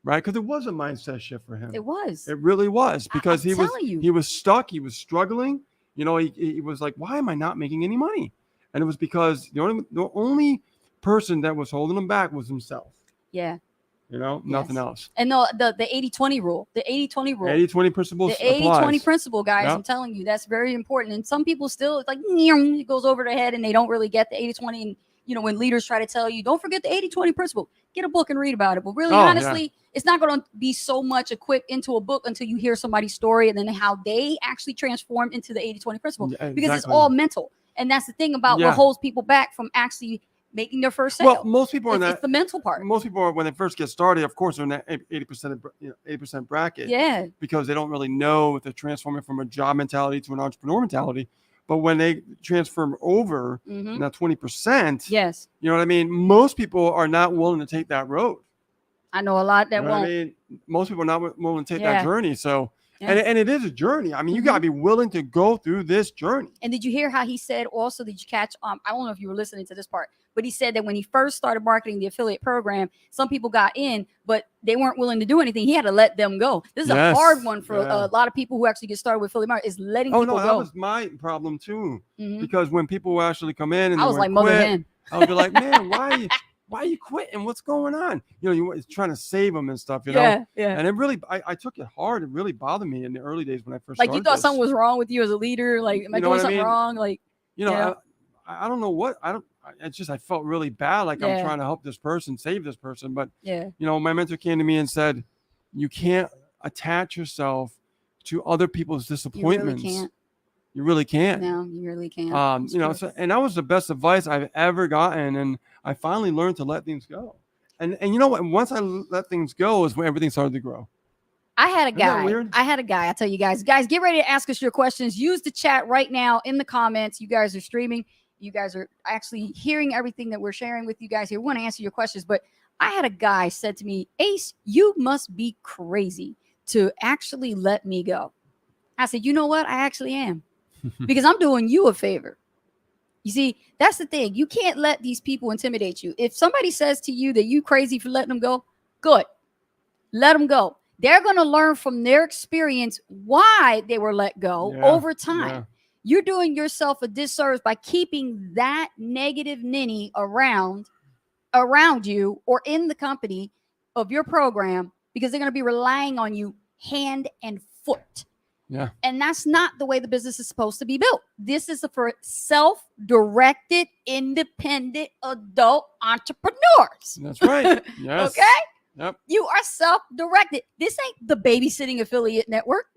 right? Because it was a mindset shift for him. It was. It really was, because I'm telling you. he was stuck. He was struggling. He was like, why am I not making any money? And it was because the only person that was holding him back was himself. Yeah. Nothing else. And the 80-20 rule. The 80-20 rule. 80-20 principle. The 80-20 principle, guys. Yep. I'm telling you, that's very important. And some people still, it's like, it goes over their head and they don't really get the 80-20. And, when leaders try to tell you, don't forget the 80-20 principle, get a book and read about it. But really, honestly, it's not going to be so much equipped into a book until you hear somebody's story and then how they actually transformed into the 80-20 principle. Yeah, because it's all mental. And that's the thing about what holds people back from actually making their first sale. Well, most people it's the mental part. Most people, when they first get started, of course, are in that 80% bracket. Yeah. Because they don't really know if they're transforming from a job mentality to an entrepreneur mentality. But when they transform over that 20%, yes, you know what I mean? Most people are not willing to take that road. I know a lot that won't. I mean, most people are not willing to take that journey. So, and it is a journey. I mean, you got to be willing to go through this journey. And did you hear how he said also, did you catch, I don't know if you were listening to this part, but he said that when he first started marketing the affiliate program, some people got in, but they weren't willing to do anything. He had to let them go. This is a hard one for a lot of people who actually get started with affiliate marketing, is letting people go. That was my problem too. Because when people actually come in and I was like mother hen. I would be like, man, why are you quitting? What's going on? You're trying to save them and stuff, Yeah. And it really, I took it hard. It really bothered me in the early days when I first started. Like, you thought something was wrong with you as a leader? Like, am I doing something wrong? Like, I don't know what, it's just, I felt really bad. Like I'm trying to help this person, save this person. But, my mentor came to me and said, you can't attach yourself to other people's disappointments. You really can't. No, you really can't. And that was the best advice I've ever gotten. And I finally learned to let things go. And you know what? Once I let things go is when everything started to grow. I had a guy. I tell you guys, get ready to ask us your questions. Use the chat right now in the comments. You guys are streaming. You guys are actually hearing everything that we're sharing with you guys here. We want to answer your questions. But I had a guy said to me, Ace, you must be crazy to actually let me go. I said, you know what? I actually am. Because I'm doing you a favor. You see, that's the thing. You can't let these people intimidate you. If somebody says to you that you crazy for letting them go, good. Let them go. They're going to learn from their experience why they were let go over time. Yeah. You're doing yourself a disservice by keeping that negative ninny around you or in the company of your program, because they're going to be relying on you hand and foot. Yeah. And that's not the way the business is supposed to be built. This is for self-directed, independent adult entrepreneurs. That's right. Yes. Okay? Yep. You are self-directed. This ain't the babysitting affiliate network.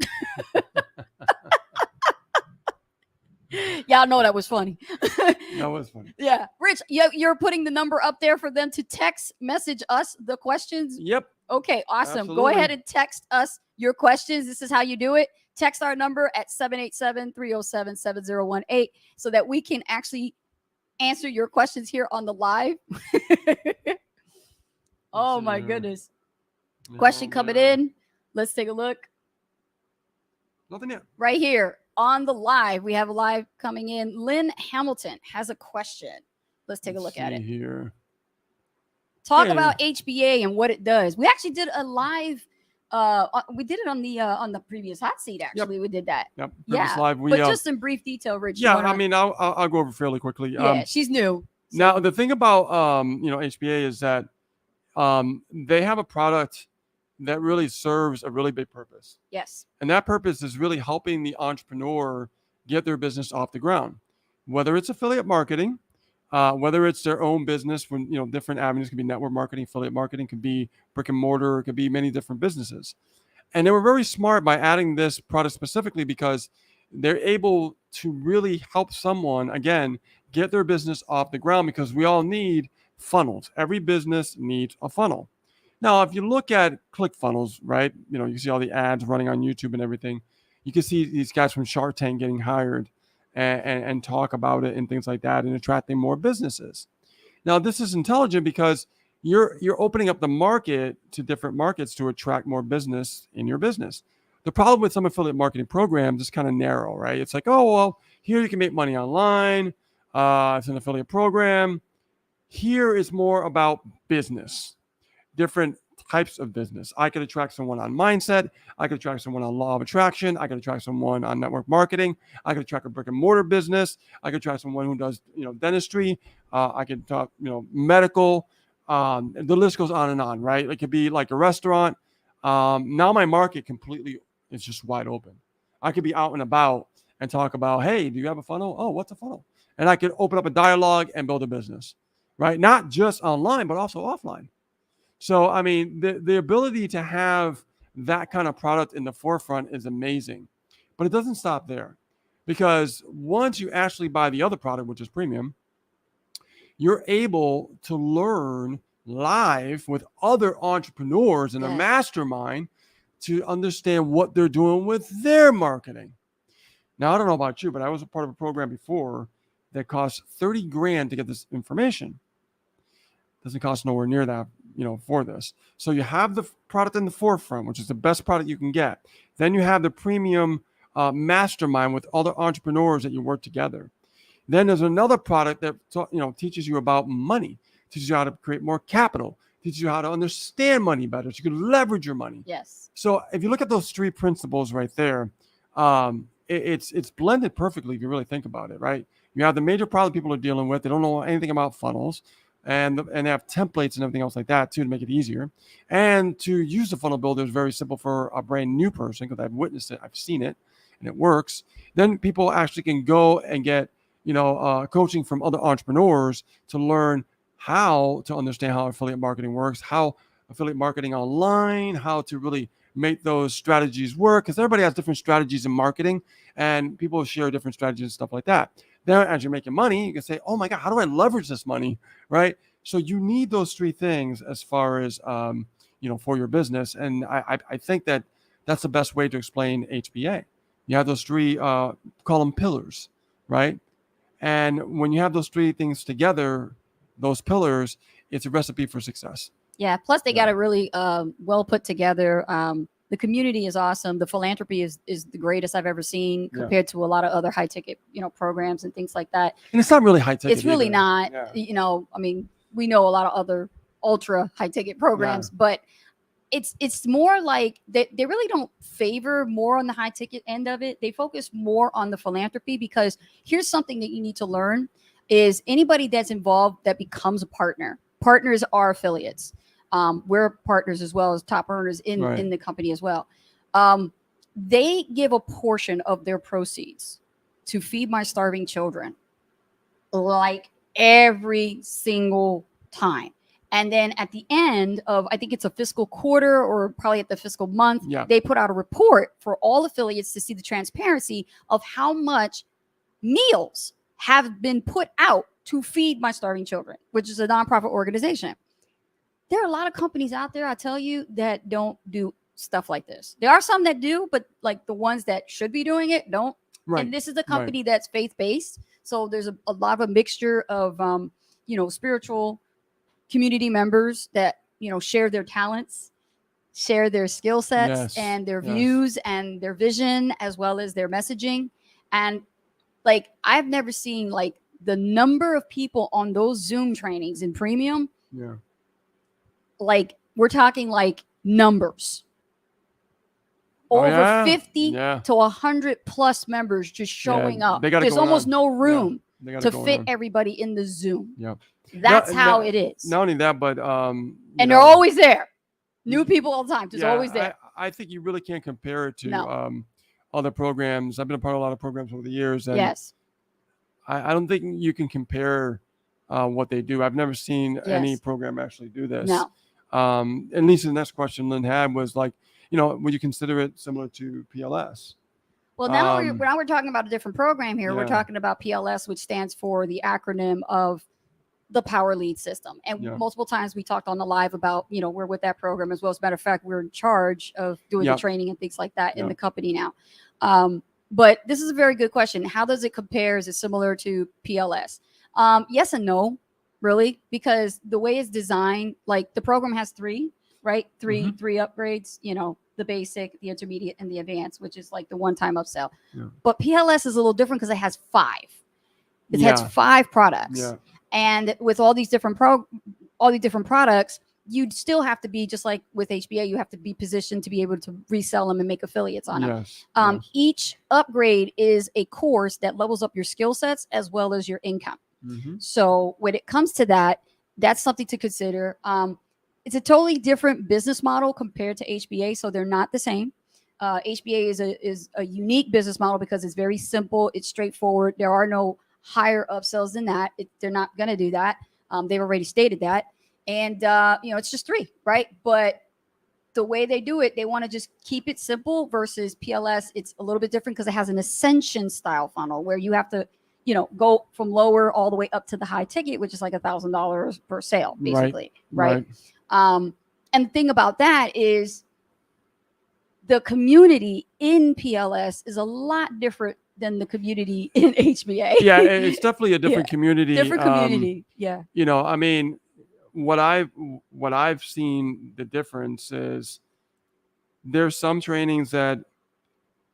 Y'all know that was funny. That was funny. Yeah. Rich, you're putting the number up there for them to text message us the questions? Yep. Okay, awesome. Absolutely. Go ahead and text us your questions. This is how you do it. Text our number at 787-307-7018 so that we can actually answer your questions here on the live. Oh, my goodness. Question coming in. Let's take a look. Nothing yet. Right here on the live. We have a live coming in. Lynn Hamilton has a question. Let's take a look at it. Here. Talk about HBA and what it does. We actually did a live. We did it on the previous hot seat. Actually, we did that. Yep. Live. But just in brief detail, Rich. Yeah, I mean, I'll go over fairly quickly. Yeah, she's new. So. Now the thing about HBA is that they have a product that really serves a really big purpose. Yes. And that purpose is really helping the entrepreneur get their business off the ground, whether it's affiliate marketing. Whether it's their own business, when different avenues, could be network marketing, affiliate marketing, could be brick and mortar, it could be many different businesses. And they were very smart by adding this product specifically because they're able to really help someone, again, get their business off the ground, because we all need funnels. Every business needs a funnel. Now, if you look at ClickFunnels, right, you see all the ads running on YouTube and everything. You can see these guys from Shark Tank getting hired and talk about it and things like that, and attracting more businesses. Now, this is intelligent because you're opening up the market to different markets to attract more business in your business. The problem with some affiliate marketing programs is kind of narrow, right? It's like, oh, well, here you can make money online. It's an affiliate program. Here is more about business, different types of business. I could attract someone on mindset. I could attract someone on law of attraction. I could attract someone on network marketing. I could attract a brick and mortar business. I could attract someone who does, dentistry. I could talk, medical. The list goes on and on, right? It could be like a restaurant. Now my market completely is just wide open. I could be out and about and talk about, hey, do you have a funnel? Oh, what's a funnel? And I could open up a dialogue and build a business, right? Not just online, but also offline. So, I mean, the ability to have that kind of product in the forefront is amazing, but it doesn't stop there, because once you actually buy the other product, which is premium, you're able to learn live with other entrepreneurs in a mastermind to understand what they're doing with their marketing. Now, I don't know about you, but I was a part of a program before that cost 30 grand to get this information. Doesn't cost nowhere near that, for this. So you have the product in the forefront, which is the best product you can get. Then you have the premium mastermind with other entrepreneurs that you work together. Then there's another product that teaches you about money, teaches you how to create more capital, teaches you how to understand money better, so you can leverage your money. Yes. So if you look at those three principles right there, it's blended perfectly if you really think about it, right? You have the major problem people are dealing with. They don't know anything about funnels. And they have templates and everything else like that too to make it easier. And to use the funnel builder is very simple for a brand new person, because I've witnessed it, I've seen it, and it works. Then people actually can go and get coaching from other entrepreneurs to learn how to understand how affiliate marketing works, how affiliate marketing online, how to really make those strategies work, because everybody has different strategies in marketing, and people share different strategies and stuff like that. Then as you're making money, you can say, oh my God, how do I leverage this money, right? So you need those three things as far as, for your business. And I think that that's the best way to explain HBA. You have those three, call them pillars, right? And when you have those three things together, those pillars, it's a recipe for success. Yeah. Plus they got it really well put together. The community is awesome. The philanthropy is the greatest I've ever seen compared to a lot of other high ticket, programs and things like that. And it's not really high ticket. It's really not, I mean, we know a lot of other ultra high ticket programs, but it's more like they really don't favor more on the high ticket end of it. They focus more on the philanthropy, because here's something that you need to learn is anybody that's involved that becomes a partner. Partners are affiliates. We're partners as well as top earners in the company as well. They give a portion of their proceeds to feed my starving children, like every single time. And then at the end of, I think it's a fiscal quarter or probably at the fiscal month, they put out a report for all affiliates to see the transparency of how much meals have been put out to feed my starving children, which is a nonprofit organization. There are a lot of companies out there, I tell you, that don't do stuff like this. There are some that do, but like the ones that should be doing it don't. Right. And this is a company that's faith-based. So there's a lot of a mixture of, spiritual community members that, share their talents, share their skill sets and their views and their vision, as well as their messaging. And like, I've never seen like the number of people on those Zoom trainings in premium. Yeah. Like we're talking like numbers. Over 50 to 100 plus members just showing up. There's almost no room to fit everybody in the Zoom. Yep. That's how it is. Not only that, but and they're always there. New people all the time. Just always there. I think you really can't compare it to other programs. I've been a part of a lot of programs over the years. And I don't think you can compare what they do. I've never seen any program actually do this. No. At least the next question Lynn had was like, would you consider it similar to PLS? Well, now we're talking about a different program here. We're talking about PLS, which stands for the acronym of the Power Lead System. And multiple times we talked on the live about, we're with that program as well. As a matter of fact, we're in charge of doing the training and things like that in the company now. But this is a very good question. How does it compare? Is it similar to PLS? Yes and no, really, because the way it's designed, like the program has three upgrades, the basic, the intermediate, and the advanced, which is like the one-time upsell. Yeah. But PLS is a little different because it has 5. It has Yeah. 5 products. Yeah. And with all these different products, you'd still have to be, just like with HBA, you have to be positioned to be able to resell them and make affiliates on them. Yes. Each upgrade is a course that levels up your skill sets as well as your income. Mm-hmm. So when it comes to that, that's something to consider. It's a totally different business model compared to HBA, so they're not the same. HBA is a unique business model because it's very simple. It's straightforward. There are no higher upsells than that. They're not going to do that. They've already stated that. And, it's just 3, right? But the way they do it, they want to just keep it simple versus PLS. It's a little bit different because it has an ascension style funnel where you have to, go from lower all the way up to the high ticket, which is like $1,000 per sale, basically. Right. And the thing about that is the community in PLS is a lot different than the community in HBA. Yeah, it's definitely a different community. Different community. Yeah. I mean, what I've seen, the difference is there's some trainings that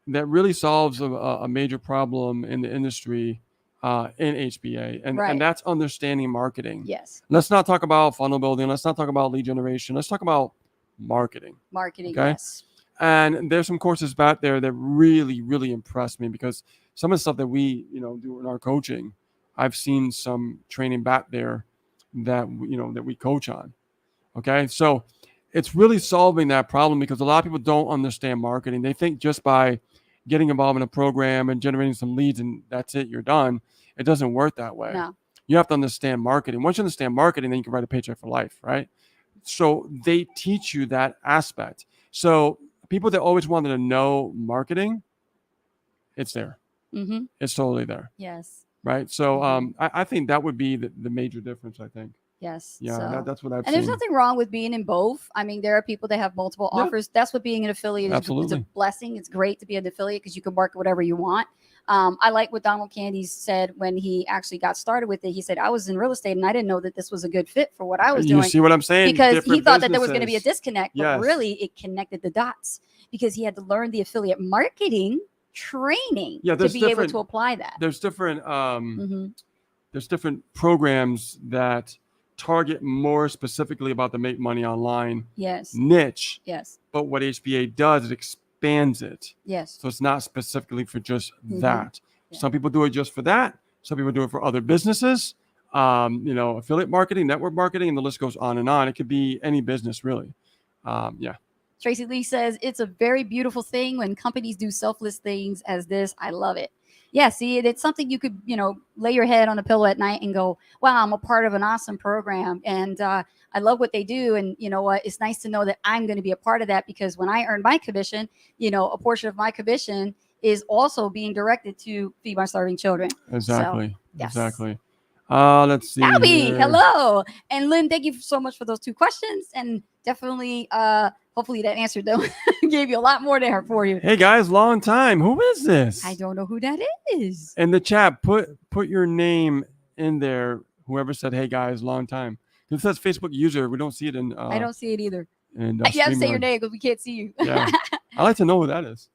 really solves a major problem in the industry in HBA, and that's understanding marketing. Yes. Let's not talk about funnel building. Let's not talk about lead generation. Let's talk about marketing. Marketing. Okay? Yes. And there's some courses back there that really, really impressed me because some of the stuff that we, do in our coaching, I've seen some training back there that, that we coach on. Okay. So it's really solving that problem because a lot of people don't understand marketing. They think just by getting involved in a program and generating some leads and that's it, you're done. It doesn't work that way. No. You have to understand marketing. Once you understand marketing, then you can write a paycheck for life, right? So they teach you that aspect. So people that always wanted to know marketing, it's there. Mm-hmm. It's totally there. Yes. Right. So I think that would be the major difference, I think. Yes. Yeah, so. that's what I've seen. And there's nothing wrong with being in both. I mean, there are people that have multiple offers. That's what being an affiliate is. Absolutely. It's a blessing. It's great to be an affiliate because you can market whatever you want. I like what Donald Candy said when he actually got started with it. He said, I was in real estate and I didn't know that this was a good fit for what I was doing. You see what I'm saying? Because Different he thought that there was going to be a businesses. disconnect, but Yes. really it connected the dots because he had to learn the affiliate marketing training to there's be able different- to apply that. There's different Mhm. there's different programs that target more specifically about the make money online Yes. niche. Yes. But what HBA does, it expands it. Yes. So it's not specifically for just Mhm. that. Yeah. Some people do it just for that. Some people do it for other businesses. Affiliate marketing, network marketing, and the list goes on and on. It could be any business, really. Yeah. Tracy Lee says, it's a very beautiful thing when companies do selfless things as this. I love it. Yeah, see, it's something you could, lay your head on a pillow at night and go, wow, I'm a part of an awesome program. And I love what they do. And you know what? It's nice to know that I'm going to be a part of that because when I earn my commission, a portion of my commission is also being directed to feed my starving children. Exactly. So, yes. Exactly. Let's see. Albie, here. hello. And Lynn, thank you so much for those 2 questions. And definitely, hopefully that answered them. Gave you a lot more there for you. Hey guys, long time. Who is this? I don't know who that is. In the chat, put your name in there. Whoever said, "Hey guys, long time." It says Facebook user. We don't see it in. I don't see it either. And You have to say your name because we can't see you. Yeah. I like to know who that is.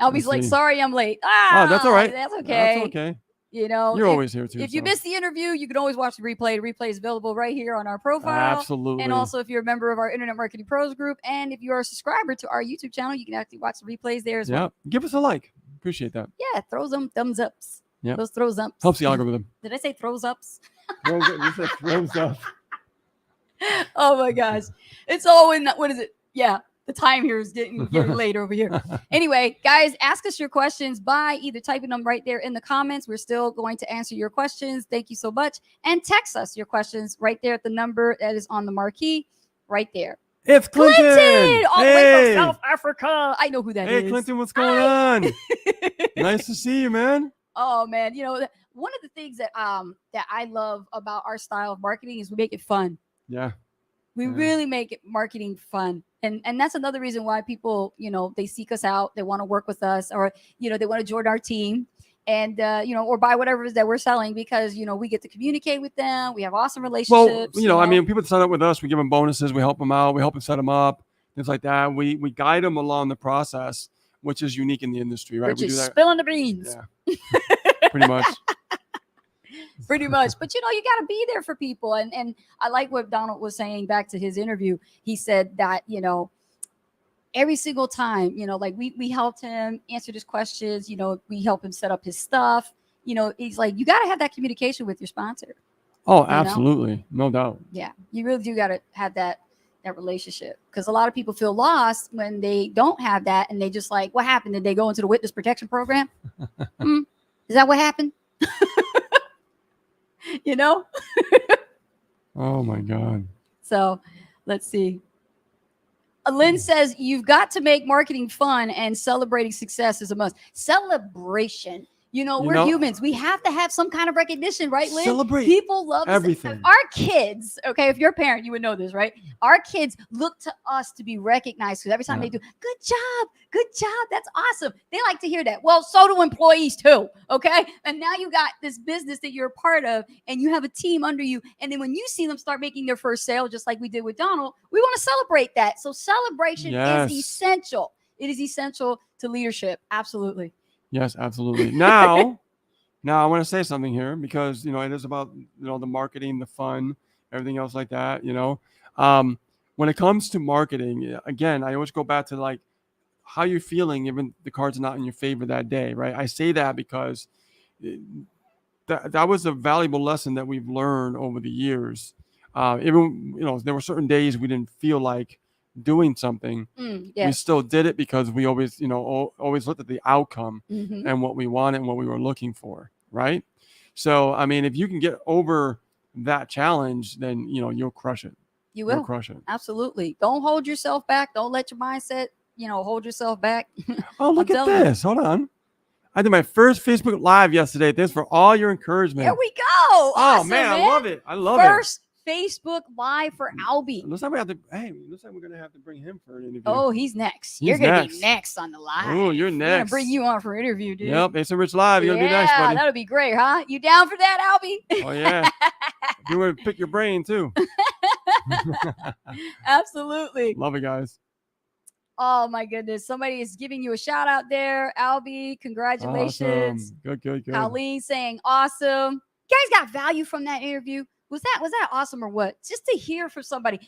Albie's like, see. sorry, I'm late. Oh, that's all right. That's okay. That's okay. if, You're always here too. If you so. missed the interview, you can always watch the replay. The replay is available right here on our profile. Absolutely. And also, if you're a member of our Internet Marketing Pros group, and if you are a subscriber to our YouTube channel, you can actually watch the replays there as well. Give us a like. Appreciate that. Yeah, throw some thumbs ups. Yeah. Those throws ups. Helps the algorithm. Did I say throws ups? Throws up. Oh my gosh. It's all in that. What is it? Yeah. The time here is getting late over here. Anyway, guys, ask us your questions by either typing them right there in the comments. We're still going to answer your questions. Thank you so much. And text us your questions right there at the number that is on the marquee right there. It's Clinton. All the way from South Africa. I know who that is. Hey, Clinton, what's going on? Nice to see you, man. Oh man, one of the things that I love about our style of marketing is we make it fun. Yeah. We really make it marketing fun. And that's another reason why people, they seek us out. They want to work with us or, they want to join our team and, or buy whatever it is that we're selling because, we get to communicate with them. We have awesome relationships. Well, I mean, people sign up with us, we give them bonuses. We help them out. We help them set them up. things like that. We guide them along the process, which is unique in the industry, right? Which We is do that. spilling the beans. Yeah, pretty much. Pretty much. But you got to be there for people. And I like what Donald was saying back to his interview. He said that, every single time, like we helped him answer his questions, we help him set up his stuff. He's like, you got to have that communication with your sponsor. Oh, absolutely. No doubt. Yeah. You really do got to have that relationship, because a lot of people feel lost when they don't have that. And they just like, what happened? Did they go into the witness protection program? Is that what happened? Oh my God. So let's see. Lynn says, you've got to make marketing fun, and celebrating success is a must. Celebration. We're humans. We have to have some kind of recognition, right, Lynn? Celebrate. People love everything. Our kids, okay, if you're a parent, you would know this, right? Our kids look to us to be recognized, because every time they do, good job, that's awesome. They like to hear that. Well, so do employees too, okay? And now you got this business that you're a part of, and you have a team under you. And then when you see them start making their first sale, just like we did with Donald, we want to celebrate that. So celebration is essential. It is essential to leadership. Absolutely. Yes, absolutely. Now I want to say something here, because it is about the marketing, the fun, everything else like that. When it comes to marketing, again, I always go back to like how you're feeling, even the cards are not in your favor that day, right? I say that because that was a valuable lesson that we've learned over the years. Even there were certain days we didn't feel like doing something. We still did it because we always always looked at the outcome and what we wanted and what we were looking for, right? So I mean, if you can get over that challenge, then you'll crush it. You will. You'll crush it. Absolutely. Don't hold yourself back. Don't let your mindset hold yourself back. Oh, look at this. Hold on. I did my first Facebook Live yesterday. Thanks for all your encouragement. There we go. Oh, awesome, man, I love it. I love First Facebook Live for Albie. Looks like we're gonna have to bring him for an interview. Oh, he's next. You're gonna be next on the live. Oh, you're next. We're gonna bring you on for an interview, dude. Yep, Ace and Rich Live. You're gonna be next, buddy. That'll be great, huh? You down for that, Albie? Oh yeah. You want to pick your brain too. Absolutely. Love it, guys. Oh my goodness. Somebody is giving you a shout out there. Albie, congratulations. Awesome. Good. Colleen saying awesome. You guys got value from that interview. Was that awesome or what? Just to hear from somebody.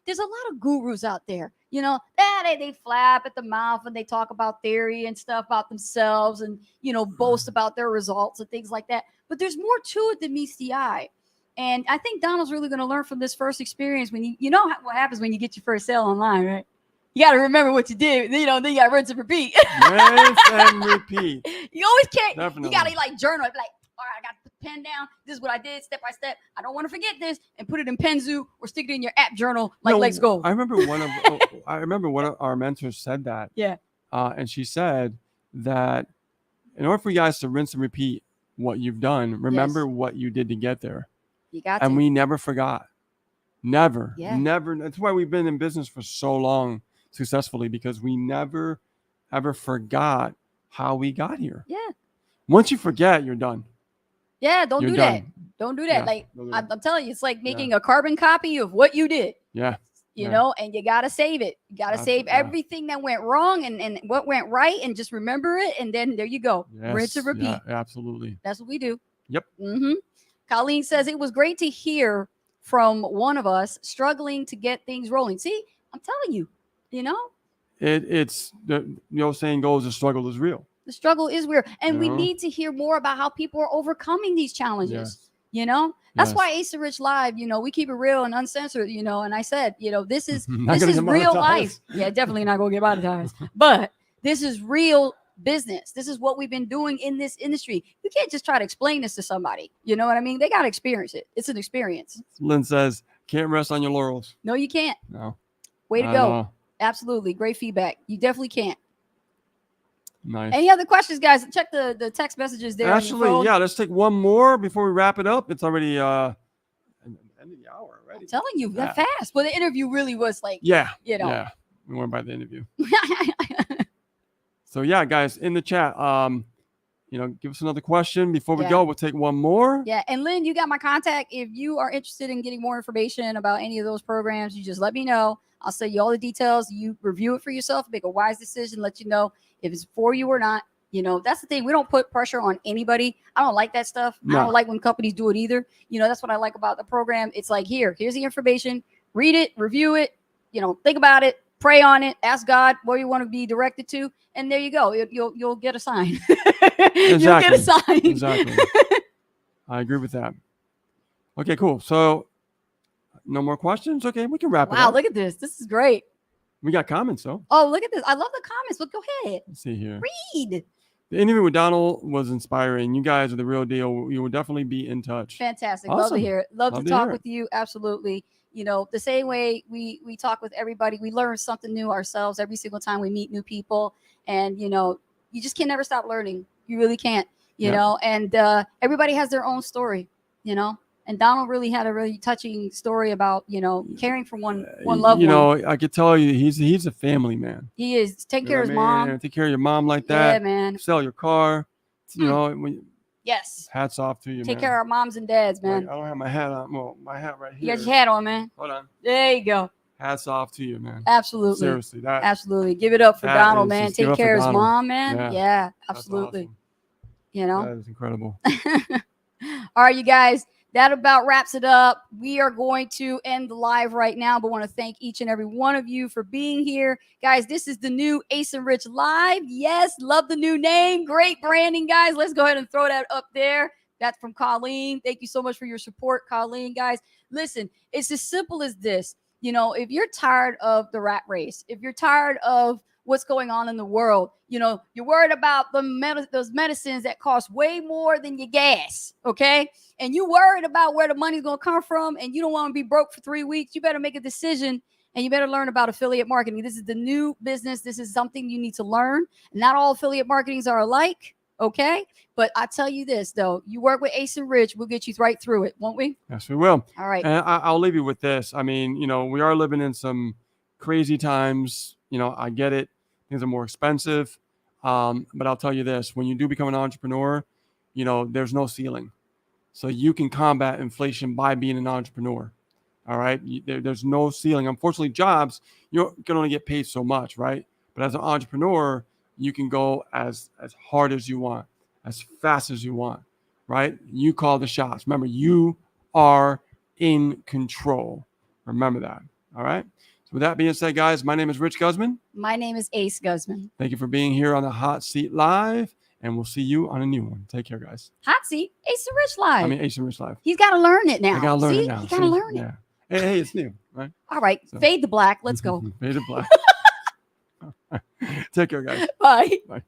There's a lot of gurus out there. They flap at the mouth and they talk about theory and stuff about themselves and boast about their results and things like that. But there's more to it than meets the eye. And I think Donald's really going to learn from this first experience. When you know what happens when you get your first sale online, right? You got to remember what you did. Then you got to rinse and repeat. Rinse and repeat. You always can't. Definitely. You got to like journal. Like, all right, I got to put the pen down. This is what I did step by step. I don't want to forget this, and put it in Penzu or stick it in your app journal like Let's Go. I remember one of our mentors said that. Yeah. And she said that in order for you guys to rinse and repeat what you've done, remember what you did to get there. You got and to. We never forgot. Never. Yeah. Never. That's why we've been in business for so long successfully, because we never ever forgot how we got here. Yeah. Once you forget, you're done. Yeah, don't do that. Don't do that. Yeah, like I'm telling you, it's like making a carbon copy of what you did. Yeah. You know, and you gotta save it. You gotta save everything that went wrong and what went right, and just remember it. And then there you go. Yes. Rinse and repeat. Yeah, absolutely. That's what we do. Yep. Colleen says it was great to hear from one of us struggling to get things rolling. See, I'm telling you, it's the saying goes, the struggle is real. The struggle is real, and we need to hear more about how people are overcoming these challenges. Yes. That's why Ace and Rich Live, we keep it real and uncensored, and I said, this is real life. Yeah, definitely not gonna get monetized, but this is real business. This is what we've been doing in this industry. You can't just try to explain this to somebody. You know what I mean? They got to experience it. It's an experience. Lynn says, can't rest on your laurels. No, you can't. No. Way to go. Absolutely. Great feedback. You definitely can't. Nice. Any other questions, guys? Check the text messages there. Actually, let's take one more before we wrap it up. It's already end of the hour already. I'm telling you, that fast. Well, the interview really was like, Yeah, we went by the interview. So guys, in the chat, give us another question before we go. We'll take one more. Yeah, and Lynn, you got my contact. If you are interested in getting more information about any of those programs, you just let me know. I'll send you all the details. You review it for yourself, make a wise decision, let you know if it's for you or not. You know, that's the thing. We don't put pressure on anybody. I don't like that stuff. No. I don't like when companies do it either. You know, that's what I like about the program. It's like, here's the information. Read it, review it, you know, think about it, pray on it, ask God where you want to be directed to, and there you go. You'll get a sign. You'll get a sign. Exactly. I agree with that. Okay, cool. So no more questions? Okay, we can wrap it Wow, up. look at this. This is great. We got comments, though. Oh, look at this. I love the comments, but go ahead. Let's see here. Read. The interview with Donald was inspiring. You guys are the real deal. You will definitely be in touch. Fantastic. Love Awesome. to hear it. Love to Love to talk hear with you. Absolutely. You know, the same way we talk with everybody, we learn something new ourselves every single time we meet new people. And, you know, you just can never stop learning. You really can't, you know, and everybody has their own story, you know. And Donald really had a really touching story about, you know, caring for one loved You know, one. I could tell you he's a family man. He is. Take You care know of his what I mean? mom. Take care of your mom like that. Yeah, man. Sell your car. You know, Yes. hats off to you, Take man. care of our moms and dads, man. Like, I don't have my hat on. Well, my hat right here. You got your hat on, man. Hold on. There you go. Hats off to you, man. Absolutely. Seriously, that Absolutely. Give it up for that Donald, is man. just give Take up for care of his Donald. mom, man. Yeah. Yeah, that's absolutely. awesome. You know? That is incredible. All right, you guys. That about wraps it up. We are going to end the live right now, but want to thank each and every one of you for being here. Guys, this is the new Ace and Rich Live. Yes, love the new name. Great branding, guys. Let's go ahead and throw that up there. That's from Colleen. Thank you so much for your support, Colleen, guys. Listen, it's as simple as this. You know, if you're tired of the rat race, if you're tired of what's going on in the world, you know, you're worried about those medicines that cost way more than your gas, okay? And you worried about where the money's going to come from, and you don't want to be broke for 3 weeks, you better make a decision, and you better learn about affiliate marketing. This is the new business. This is something you need to learn. Not all affiliate marketings are alike, okay? But I tell you this, though. You work with Ace and Rich, we'll get you right through it, won't we? Yes, we will. All right. And I'll leave you with this. I mean, you know, we are living in some crazy times. You know, I get it. Things are more expensive. But I'll tell you this. When you do become an entrepreneur, you know, there's no ceiling. So you can combat inflation by being an entrepreneur. All right. There's no ceiling. Unfortunately, jobs, you can only get paid so much, right? But as an entrepreneur, you can go as hard as you want, as fast as you want, right? You call the shots. Remember, you are in control. Remember that. All right. So with that being said, guys, my name is Rich Guzman. My name is Ace Guzman. Thank you for being here on the Hot Seat Live, and we'll see you on a new one. Take care, guys. Hot seat, Ace and Rich Live. I mean, Ace and Rich Live. He's got to learn it now. I gotta learn See? it now. You got to learn it. Yeah. Hey, it's new, right? All right. So. Fade the black. Let's go. Fade to black. Take care, guys. Bye. Bye.